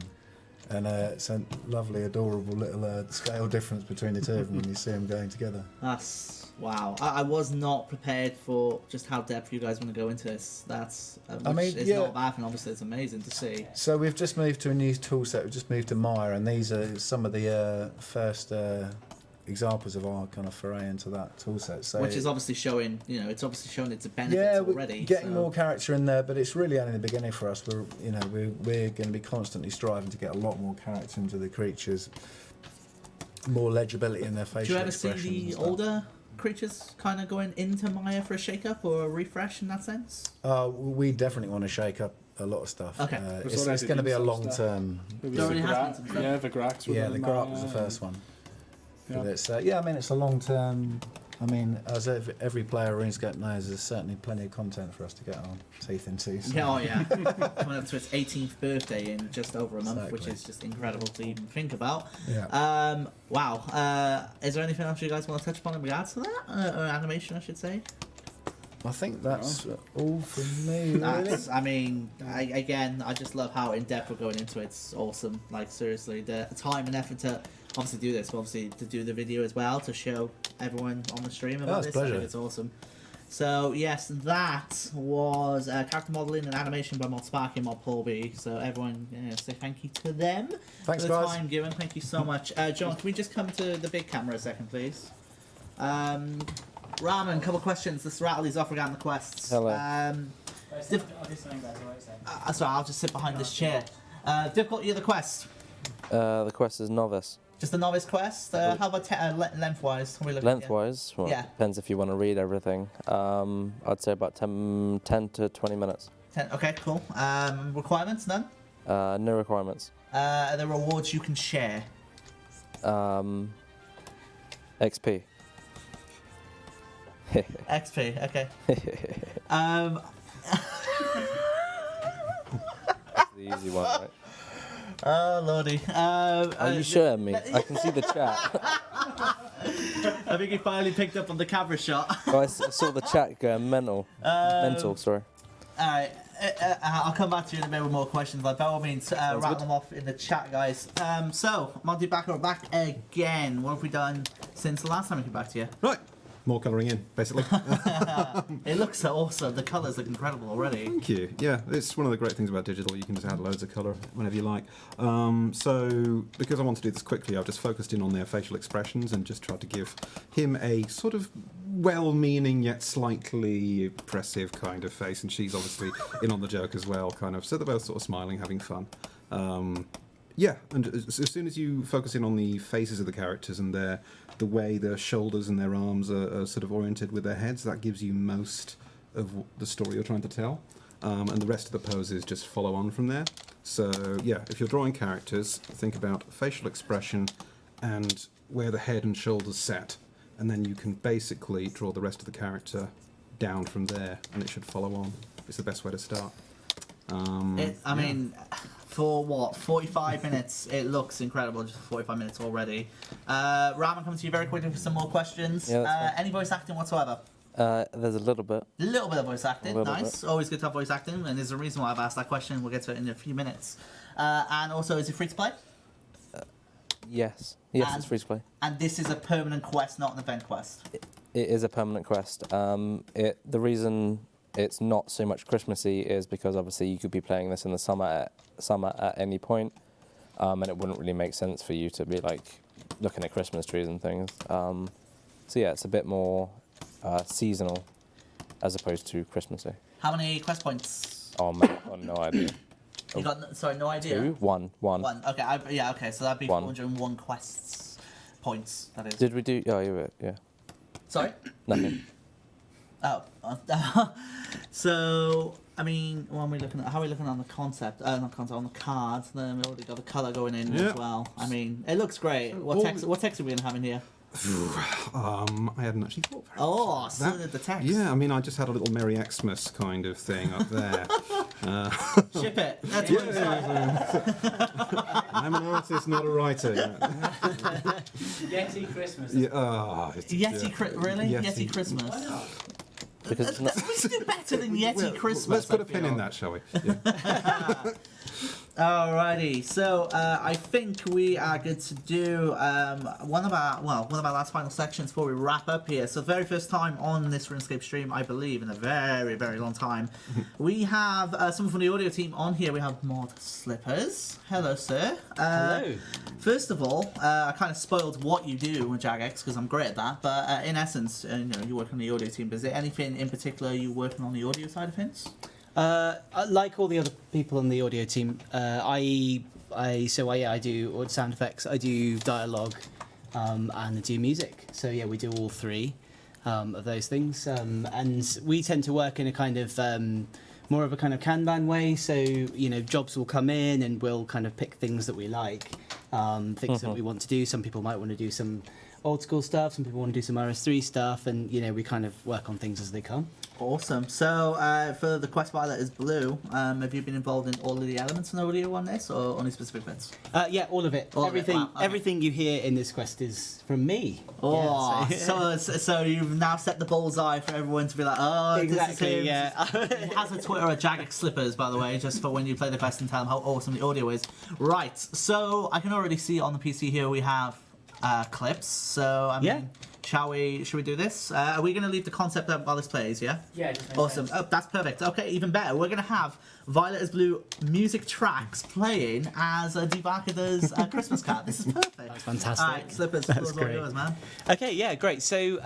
And it's a lovely, adorable little scale difference between the two of them when you see them going together. That's wow. I was not prepared for just how depth you guys want to go into this. That's it's not bad, and obviously it's amazing to see. So we've just moved to a new tool set. We've just moved to Maya, and these are some of the first examples of our kind of foray into that tool set. So which is obviously showing, it's obviously showing its benefits we're already. getting more character in there, but it's really only the beginning for us. We're going to be constantly striving to get a lot more character into the creatures, more legibility in their facial Do you ever expressions. see the older creatures kind of going into Maya for a shake-up or a refresh in that sense? We definitely want to shake up a lot of stuff. Okay. It's going to be a long-term. It already has been. Yeah, the Grax. The Grok was the first one. Yeah. But it's it's a long term. I mean, as every player of RuneScape knows, there's certainly plenty of content for us to get our teeth into. So. Yeah, coming up to its 18th birthday in just over a month, which is just incredible to even think about. Yeah. Wow. Is there anything else you guys want to touch upon in regards to that, or animation, I should say? I think that's all from me. Really. I just love how in depth we're going into it. It's awesome. Like seriously, the time and effort to obviously do this, but obviously to do the video as well to show everyone on the stream about this. I think it's awesome. So yes, that was character modeling and animation by Mod DBarker and Mod Paul B. So everyone, say thank you to them Thanks, for the guys. time given. Thank you so much, John. Can we just come to the big camera a second, please? Ramen, couple of questions. Let's rattle these off regarding the quests. Hello. Sorry, I'll just sit behind this chair. Difficulty of the quest. The quest is novice. Just a novice quest. How about lengthwise? Can we look Lengthwise, well, Yeah. depends if you want to read everything. I'd say about 10 to 20 minutes. Okay, cool. Requirements? None? No requirements. Are there rewards you can share? XP. XP, okay. That's the easy one, right? Oh, lordy. Are you sure, me? I can see the chat. I think he finally picked up on the camera shot. Oh, I saw the chat going mental. Mental, sorry. Alright, I'll come back to you in a minute with more questions. Like, by all means, rattle them off in the chat, guys. So, Mod DBarker, we're back again. What have we done since the last time we came back to you? Right. More colouring in, basically. It looks so awesome. The colours look incredible already. Thank you. Yeah, it's one of the great things about digital. You can just add loads of colour whenever you like. So, because I want to do this quickly, I've just focused in on their facial expressions and just tried to give him a sort of well-meaning yet slightly oppressive kind of face, and she's obviously in on the joke as well, kind of. So they're both sort of smiling, having fun. Yeah, and as soon as you focus in on the faces of the characters and the way their shoulders and their arms are sort of oriented with their heads, that gives you most of the story you're trying to tell. And the rest of the poses just follow on from there. So yeah, if you're drawing characters, think about facial expression and where the head and shoulders set, and then you can basically draw the rest of the character down from there, and it should follow on. It's the best way to start. I mean, for what, 45 minutes? It looks incredible, just 45 minutes already. Ramen, coming to you very quickly for some more questions. Yeah, that's fine. Any voice acting whatsoever? There's a little bit. A little bit of voice acting, little nice. Always good to have voice acting, and there's a reason why I've asked that question. We'll get to it in a few minutes. And also, is it free to play? Yes, And- it's free to play. And this is a permanent quest, not an event quest. It is a permanent quest. The reason it's not so much Christmassy is because obviously you could be playing this in the summer at any point, and it wouldn't really make sense for you to be like looking at Christmas trees and things. So yeah, it's a bit more seasonal as opposed to Christmassy. How many quest points? Oh man, I've got no idea. You got no idea. 2, 1. One. Okay. Okay. So that'd be 1. 401 quests points. That is. Did we do? Oh, you were, yeah. Sorry. Nothing. Oh. So I mean, when we looking at how are we looking on the concept? Not concept, on the cards. Then we already got the color going in Yeah. as well. I mean, it looks great. What text are we gonna have in here? I hadn't actually thought very Oh, so That- did the text. Yeah, I mean, I just had a little Merry Xmas kind of thing up there. Ship it. That's what it's like. I'm an artist, not a writer. Yeah. Yeti Christmas. Really? Yeti Christmas. Because it's not. Let's do better than Yeti Christmas. Let's put I a pin feel. in that, shall we? Yeah. Alrighty, so I think we are good to do one of our last final sections before we wrap up here. So very first time on this RuneScape stream, I believe, in a very, very long time, we have someone from the audio team on here. We have Mod Slippers. Hello, sir. Hello. First of all, I kind of spoiled what you do with Jagex because I'm great at that. But in essence, you work on the audio team. Is there anything in particular you working on the audio side of things? Like all the other people on the audio team, I do sound effects, I do dialogue, and I do music. So yeah, we do all three of those things, and we tend to work in a kind of more of a kind of Kanban way. So jobs will come in, and we'll kind of pick things that we like, things that we want to do. Some people might want to do some old school stuff. Some people want to do some RS3 stuff, and we kind of work on things as they come. Awesome. So for the quest violet is blue, have you been involved in all of the elements in audio on this, or only specific bits? Yeah, all of it. All of it, everything, wow, okay. everything you hear in this quest is from me. Oh, Yeah, so you've now set the bullseye for everyone to be like, oh, exactly. This is him. Yeah. He has a Twitter at Jagex Slippers, by the way, just for when you play the quest and tell them how awesome the audio is. Right. So I can already see on the PC here we have clips. So I mean, Yeah. Should we do this? Are we going to leave the concept up while this plays? Yeah. Yeah, just makes Awesome. sense. Oh, that's perfect. Okay, even better. We're going to have Violet is Blue music tracks playing as DBarker does Christmas Card. This is perfect. That's fantastic. All right, Slippers, That's floor's all great. yours, man. Okay, yeah, great. So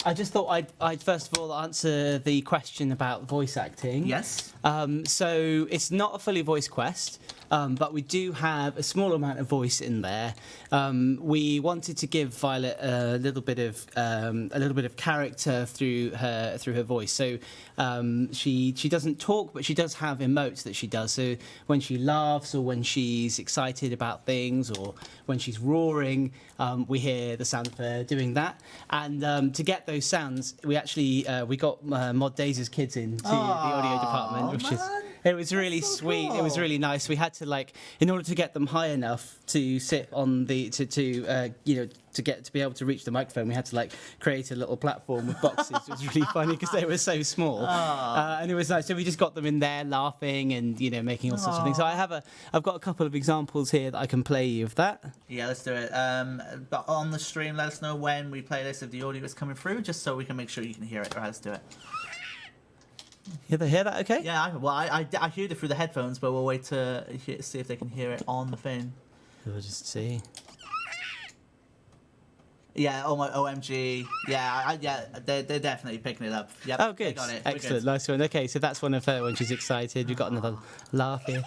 I just thought I'd first of all answer the question about voice acting. Yes. So it's not a fully voiced quest, but we do have a small amount of voice in there. We wanted to give Violet a little bit of character through her voice. So she doesn't talk, but she does have emotes that she does. So when she laughs, or when she's excited about things, or when she's roaring, we hear the sound of her doing that. And to get those sounds, we actually we got Mod Daisy's kids into the audio department, which is. man. It was really so sweet. It was cool. really nice. We had to in order to get them high enough to sit on the to be able to reach the microphone, we had to create a little platform with boxes. It was really funny because they were so small, and it was nice. So we just got them in there laughing and making all sorts of things. So I've got a couple of examples here that I can play you of that. Yeah, let's do it. But on the stream, let us know when we play this if the audio is coming through, just so we can make sure you can hear it. All right, let's do it. Hear that? Okay. Yeah, I heard it through the headphones, but we'll wait to see if they can hear it on the thing. We'll just see. Yeah, oh my OMG. Yeah, they're definitely picking it up. Yep, Oh, they good. got it. We're Excellent. good. Nice one. Okay, so that's one of her when she's excited. We've got another laugh here.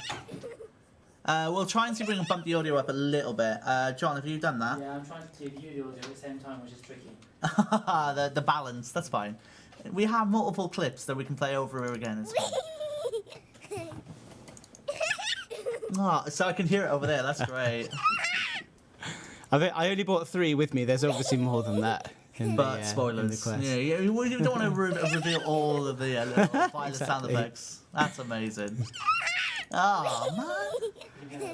We'll try and see if we can bump the audio up a little bit. John, have you done that? Yeah, I'm trying to view the audio at the same time, which is tricky. the balance, that's fine. We have multiple clips that we can play over again. It's fine. Oh, so I can hear it over there. That's great. I only brought 3 with me. There's obviously more than that. But in the spoilers. quest. Yeah, we don't want to reveal all of the little Violet sound Exactly. effects. That's amazing. Oh man.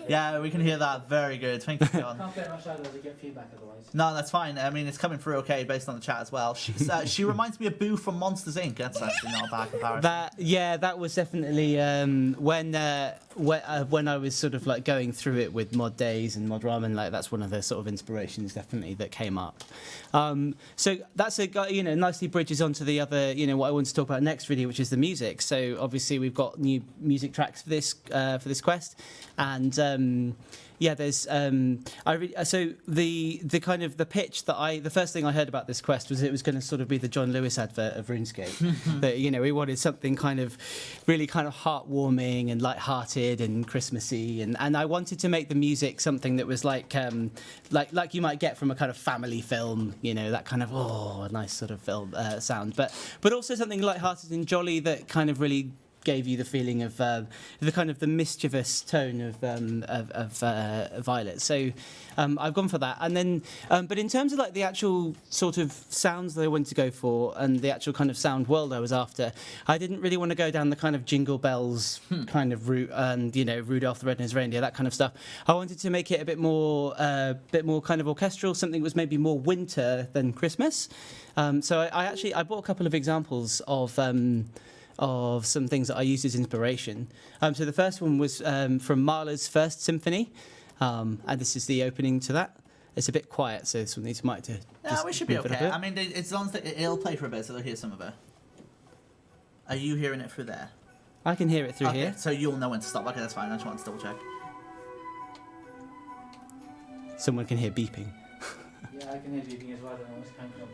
Yeah, we can hear that very good. Thank you, John. Can't play much louder to get feedback otherwise. No, that's fine. I mean, it's coming through okay based on the chat as well. She reminds me of Boo from Monsters Inc. That's actually not a bad comparison. That was definitely when I was sort of going through it with Mod Days and Mod Ramen. That's one of the sort of inspirations definitely that came up. So that's nicely bridges onto the other what I want to talk about next really, which is the music. So obviously we've got new music tracks for this quest, and there's so the kind of the pitch that the first thing I heard about this quest was it was going to sort of be the John Lewis advert of RuneScape. That we wanted something kind of really kind of heartwarming and light-hearted and Christmassy, and I wanted to make the music something that was like you might get from a kind of family film, that kind of nice sort of film sound, but also something light-hearted and jolly that kind of really gave you the feeling of the kind of the mischievous tone of Violet. So I've gone for that. And then, but in terms of the actual sort of sounds that I wanted to go for and the actual kind of sound world I was after, I didn't really want to go down the kind of Jingle Bells kind of route and Rudolph the Red-Nosed Reindeer, that kind of stuff. I wanted to make it a bit more kind of orchestral, something that was maybe more winter than Christmas. So I bought a couple of examples of of some things that I used as inspiration. So the first one was from Mahler's First Symphony, and this is the opening to that. It's a bit quiet, so this one needs mic to. Yeah, we should be okay. I mean, as long as it'll play for a bit, so they'll hear some of it. Are you hearing it through there? I can hear it through okay, here. So you'll know when to stop. Okay, that's fine. I just wanted to double check. Someone can hear beeping. Yeah, I can hear beeping as well. I don't know what's coming from.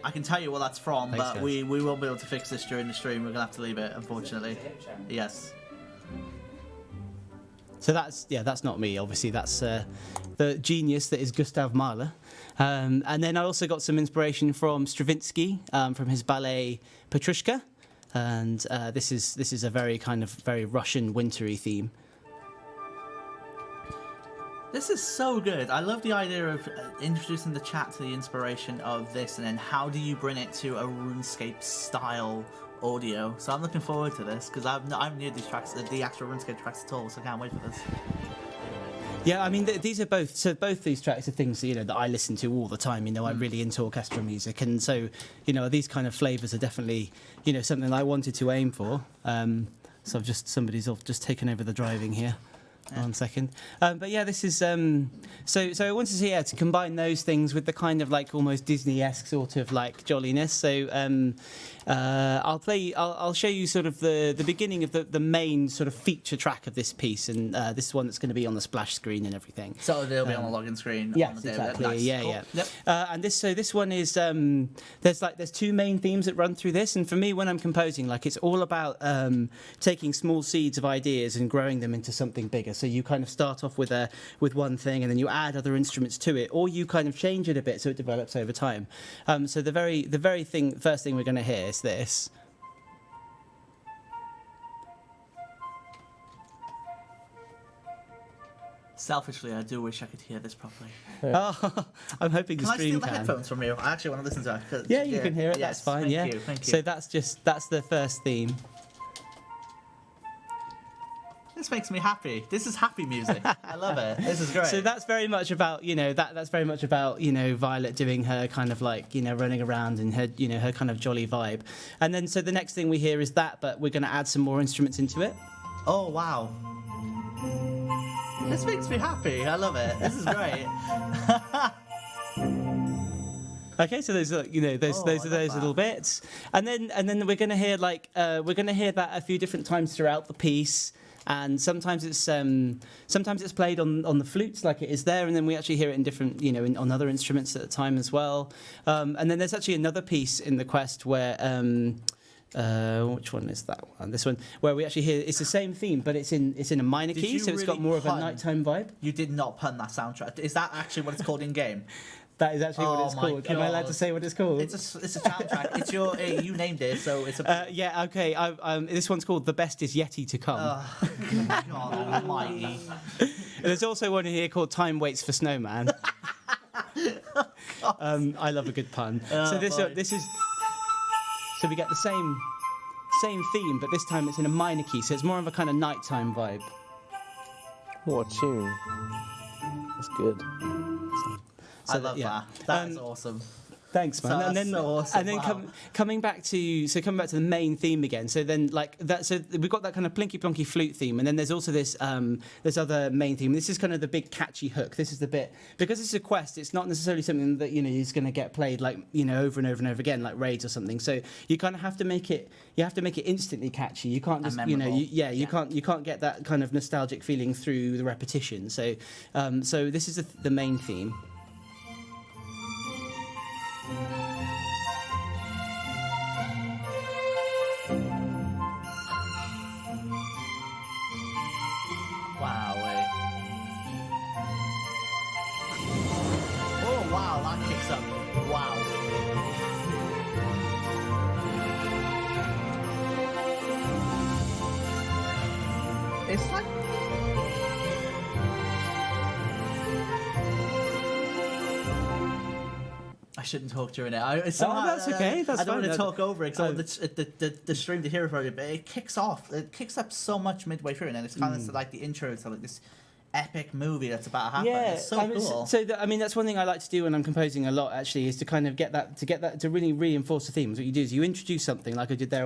I can tell you what that's from, Thanks, but guys. we won't be able to fix this during the stream. We're gonna have to leave it, unfortunately. It's a hip channel. Yes. So that's not me. Obviously, that's the genius that is Gustav Mahler. And then I also got some inspiration from Stravinsky, from his ballet Petrushka, and this is a very Russian wintry theme. This is so good. I love the idea of introducing the chat to the inspiration of this, and then how do you bring it to a RuneScape style audio? So I'm looking forward to this because I'm new to these tracks, the actual RuneScape tracks at all. So I can't wait for this. Yeah, I mean these are both these tracks are things that I listen to all the time. I'm really into orchestral music, and so these kind of flavors are definitely something I wanted to aim for. So somebody's just taken over the driving here. Yeah. 1 second. But yeah, this is so I wanted to combine those things with the kind of like almost Disney-esque sort of like jolliness. So I'll show you sort of the beginning of the main sort of feature track of this piece, and this is one that's going to be on the splash screen and everything. So they'll be on the login screen. Yes, on the day. exactly. Nice. Yeah, Cool. yeah. Yep. And this one is there's two main themes that run through this, and for me when I'm composing, like it's all about taking small seeds of ideas and growing them into something bigger. So you kind of start off with one thing, and then you add other instruments to it, or you kind of change it a bit so it develops over time. So the first thing we're going to hear is this. Selfishly, I do wish I could hear this properly. Oh, I'm hoping the Can I stream steal the can. headphones from you? I actually want to listen to it. 'Cause- Yeah, you can hear it. Yes, That's fine. Thank Yeah. you. Thank you. So that's the first theme. This makes me happy. This is happy music. I love it. This is great. So that's very much about that's very much about Violet doing her kind of like running around and her her kind of jolly vibe, and then so the next thing we hear is that, but we're going to add some more instruments into it. Oh wow. This makes me happy. I love it. This is great. Okay, so those are those are those little bits, and then we're going to hear that a few different times throughout the piece. And sometimes it's played on the flutes like it is there, and then we actually hear it in different on other instruments at the time as well. And then there's actually another piece in the quest where which one is that one? This one where we actually hear it's the same theme, but it's in a minor key, so it's got more of a nighttime vibe. You did not pun that soundtrack. Is that actually what it's called in game? That is actually what Oh it's my called. Am I allowed to God. say what it's called? It's a soundtrack. It's your you named it, so it's a. Yeah, okay. This one's called "The Best Is Yet to Come." God almighty. And there's also one here called "Time Waits for Snowman." I love a good pun. So this is. So we get the same theme, but this time it's in a minor key, so it's more of a kind of nighttime vibe. What a tune. That's good. I love that. That is awesome. Thanks, man. So and then, that's so awesome. and then Wow. coming back to the main theme again. So then like that. So we've got that kind of plinky plonky flute theme, and then there's also this other main theme. This is kind of the big catchy hook. This is the bit because it's a quest. It's not necessarily something that is going to get played like over and over and over again like raids or something. So you kind of have to make it. You have to make it instantly catchy. You can't just you can't get that kind of nostalgic feeling through the repetition. So so this is the main theme. Wowee. Oh wow, that kicks up. Wow. It's like. I shouldn't talk during it. That's okay. That's I don't fine. want to talk over it because I want the stream to hear it for you. But it kicks off. It kicks up so much midway through, and then it's kind of like the intro to like this epic movie that's about to happen. Yeah, It's so I mean, cool. That's one thing I like to do when I'm composing a lot. Actually, is to kind of get that to really reinforce the themes. What you do is you introduce something like I did there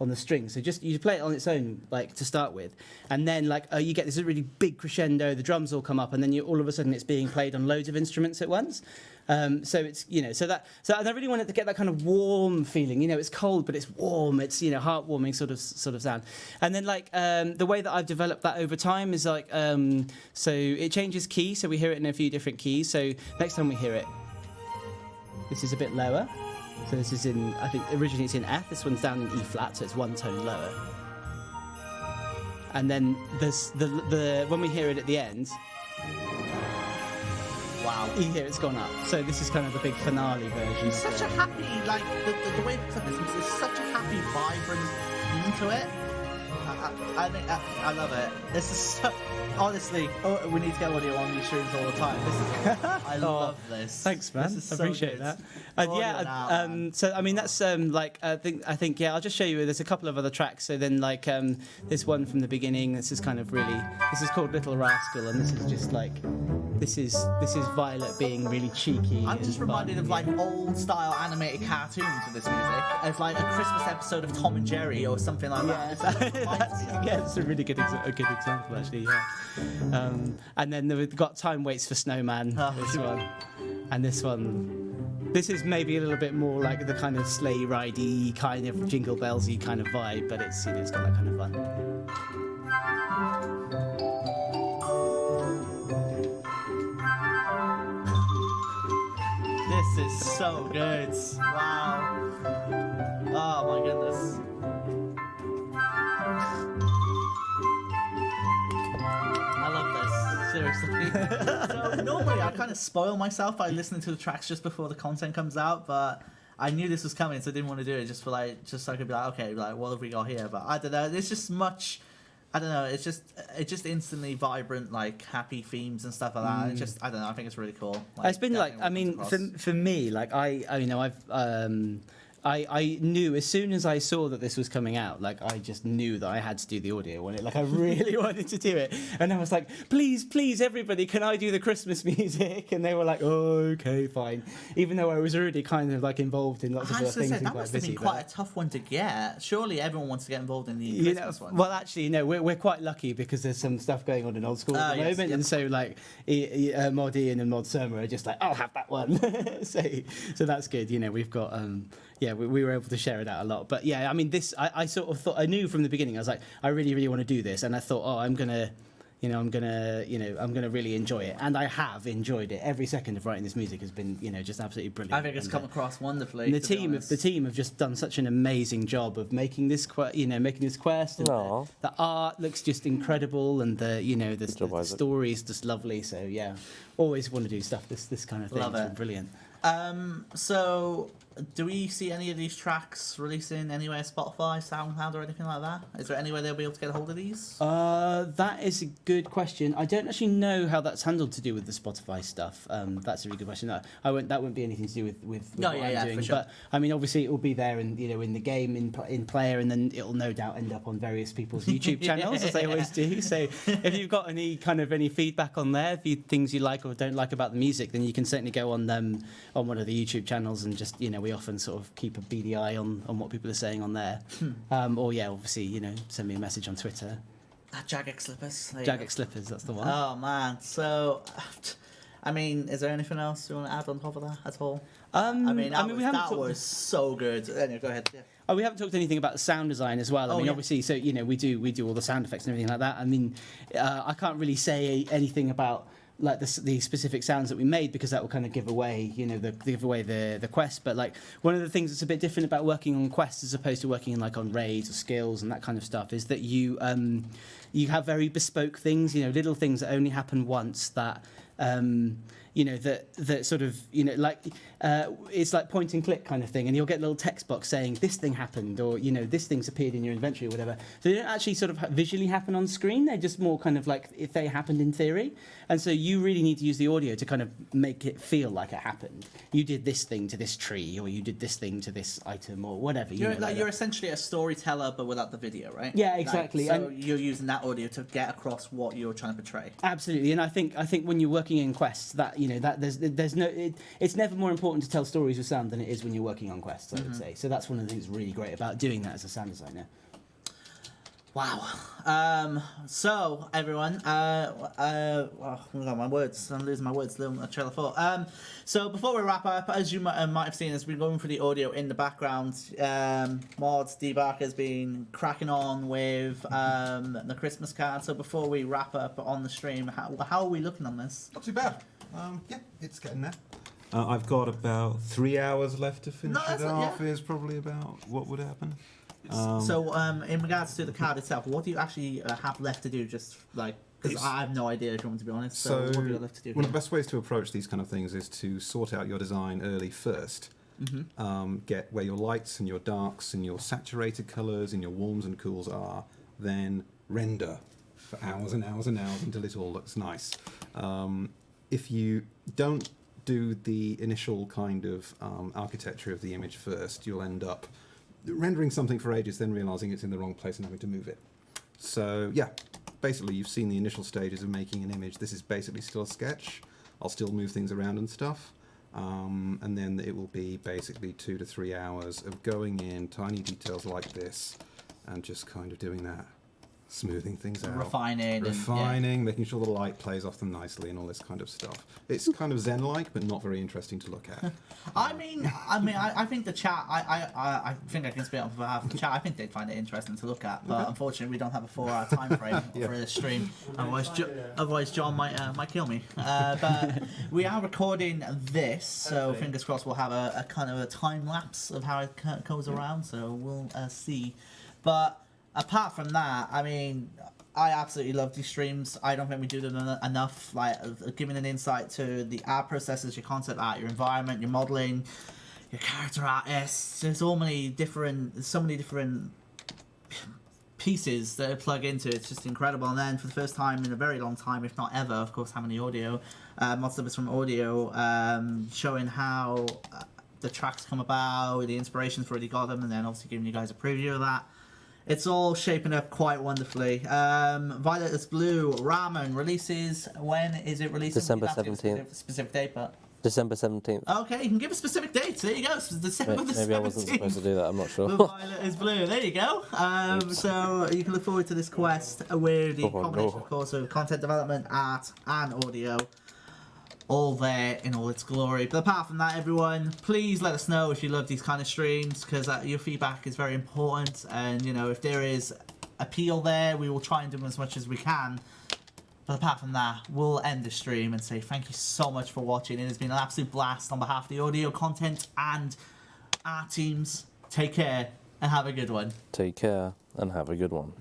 on the string. So just you play it on its own, like to start with, and then like you get this really big crescendo. The drums all come up, and then all of a sudden it's being played on loads of instruments at once. So it's so I really wanted to get that kind of warm feeling. It's cold, but it's warm. It's heartwarming sort of sound. And then like the way that I've developed that over time is like so it changes key. So we hear it in a few different keys. So next time we hear it, this is a bit lower. So this is in, I think originally it's in F. This one's down in E flat, so it's one tone lower. And then when we hear it at the end. Wow. You hear it's gone up. So this is kind of the big finale version. It's such a happy, like, the way it's is such a happy, vibrant theme to it. I love it. This is so, honestly, we need to get audio on these streams all the time. I love this. Thanks, man. This is I so appreciate good. that. Now, so I mean that's like I think yeah. I'll just show you. There's a couple of other tracks. So then like this one from the beginning. This is kind of really. This is called Little Rascal, and this is just like. This is Violet being really cheeky. I'm just reminded of like old style animated cartoons with this music, as like a Christmas episode of Tom and Jerry or something like that. It's a really good example actually. Yeah. And then we've got Time Waits for Snowman. This one, and this one. This is maybe a little bit more like the kind of sleigh ridey kind of jingle bellsy kind of vibe, but it's it's got that kind of fun. This is so good. Wow. Oh my goodness. I love this. Seriously. So normally I kind of spoil myself by listening to the tracks just before the content comes out, but I knew this was coming, so I didn't want to do it just so I could be like, okay, like what have we got here? But I don't know. It's just much. I don't know. It's just instantly vibrant, like happy themes and stuff like that. It's just I don't know. I think it's really cool. Like, it's been like I mean for me like I knew as soon as I saw that this was coming out, like I just knew that I had to do the audio on it. Like I really wanted to do it, and I was like, please, everybody, can I do the Christmas music? And they were like, oh, okay, fine. Even though I was already kind of like involved in lots of other things. That must have been quite a tough one to get. Surely everyone wants to get involved in the Christmas one. Well, actually, no, we're quite lucky because there's some stuff going on in Old School at the moment, and so like Mod Ian and Mod Surma are just like, I'll have that one. so that's good. We've got. We were able to share it out a lot. But yeah, I mean, this, I sort of thought, I knew from the beginning, I was like, I really, really want to do this. And I thought, I'm going to really enjoy it. And I have enjoyed it. Every second of writing this music has been, just absolutely brilliant. I think it's come across wonderfully. And the team have just done such an amazing job of making this quest, And the art looks just incredible, and the story is just lovely. So yeah, always want to do stuff this kind of thing. Love it's it. been brilliant. So do we see any of these tracks releasing anywhere, Spotify, SoundCloud, or anything like that? Is there any way they'll be able to get a hold of these? That is a good question. I don't actually know how that's handled to do with the Spotify stuff. That's a really good question. That wouldn't be anything to do with what I'm doing. For sure. But I mean, obviously, it will be there in the game in player, and then it'll no doubt end up on various people's YouTube channels as they always do. So if you've got any feedback on there, if you things you like or don't like about the music, then you can certainly go on one of the YouTube channels and just we often sort of keep a beady eye on what people are saying on there. Or obviously send me a message on Twitter. Jagex Slippers. Jagex Slippers, that's the one. Oh man, so I mean, is there anything else you want to add on top of that at all? That was so good. Anyway, go ahead. Yeah. Oh, we haven't talked anything about the sound design as well. I mean, obviously, so we do all the sound effects and everything like that. I mean, I can't really say anything about like the specific sounds that we made because that will kind of give away the quest. But like one of the things that's a bit different about working on quests as opposed to working on raids or skills and that kind of stuff is that you have very bespoke things, little things that only happen once that that sort of it's like point and click kind of thing, and you'll get a little text box saying this thing happened or this thing's appeared in your inventory or whatever. So they don't actually sort of visually happen on screen. They're just more kind of like if they happened in theory. And so you really need to use the audio to kind of make it feel like it happened. You did this thing to this tree, or you did this thing to this item, or whatever. You're essentially a storyteller, but without the video, right? Yeah, exactly. So you're using that audio to get across what you're trying to portray. Absolutely, and I think when you're working in quests, that that there's no it's never more important to tell stories with sound than it is when you're working on quests, I would say. So that's one of the things really great about doing that as a sound designer. Wow. So everyone, oh my words, I'm losing my words, little trail of thought. So before we wrap up, as you might have seen, as we're going through the audio in the background, Mod DBarker has been cracking on with the Christmas card. So before we wrap up on the stream, how are we looking on this? Not too bad. Yeah, it's getting there. I've got about 3 hours left to finish it off. Is probably about what would happen. So, in regards to the card itself, what do you actually have left to do? Just like, because I have no idea, if you want to be honest. So what do you have left to do? One of the best ways to approach these kind of things is to sort out your design early first. Get where your lights and your darks and your saturated colours and your warms and cools are, then render for hours and hours and hours until it all looks nice. If you don't do the initial kind of architecture of the image first, you'll end up rendering something for ages, then realizing it's in the wrong place and having to move it. So yeah, basically you've seen the initial stages of making an image. This is basically still a sketch. I'll still move things around and stuff. And then it will be basically 2 to 3 hours of going in tiny details like this and just kind of doing that. Smoothing things out. Refining, making sure the light plays off them nicely and all this kind of stuff. It's kind of Zen-like, but not very interesting to look at. I think the chat, I think I can speak on behalf of the chat, I think they'd find it interesting to look at, but unfortunately we don't have a 4-hour time frame for this stream, otherwise John might kill me. But we are recording this, so fingers crossed we'll have a kind of a time lapse of how it goes around, so we'll see. But apart from that, I mean, I absolutely love these streams. I don't think we do them enough, like giving an insight to the art processes, your concept art, your environment, your modelling, your character artists. There's so many different pieces that plug into it. It's just incredible. And then for the first time in a very long time, if not ever, of course, having the audio, Mod Stubbers from audio, showing how the tracks come about, the inspirations for already got them, and then obviously giving you guys a preview of that. It's all shaping up quite wonderfully. Violet is Blue, Ramen releases. When is it releasing? December 17th. Specific date, but December 17th. Okay, you can give a specific date. There you go. It's December the 17th. Maybe I wasn't supposed to do that. I'm not sure. Violet is Blue. There you go. So you can look forward to this quest with the combination, of course, of content development, art, and audio. All there in all its glory. But apart from that, everyone, please let us know if you love these kind of streams, because your feedback is very important. And if there is appeal there, we will try and do as much as we can. But apart from that, we'll end the stream and say thank you so much for watching. It has been an absolute blast on behalf of the audio, content, and our teams. Take care and have a good one. Take care and have a good one.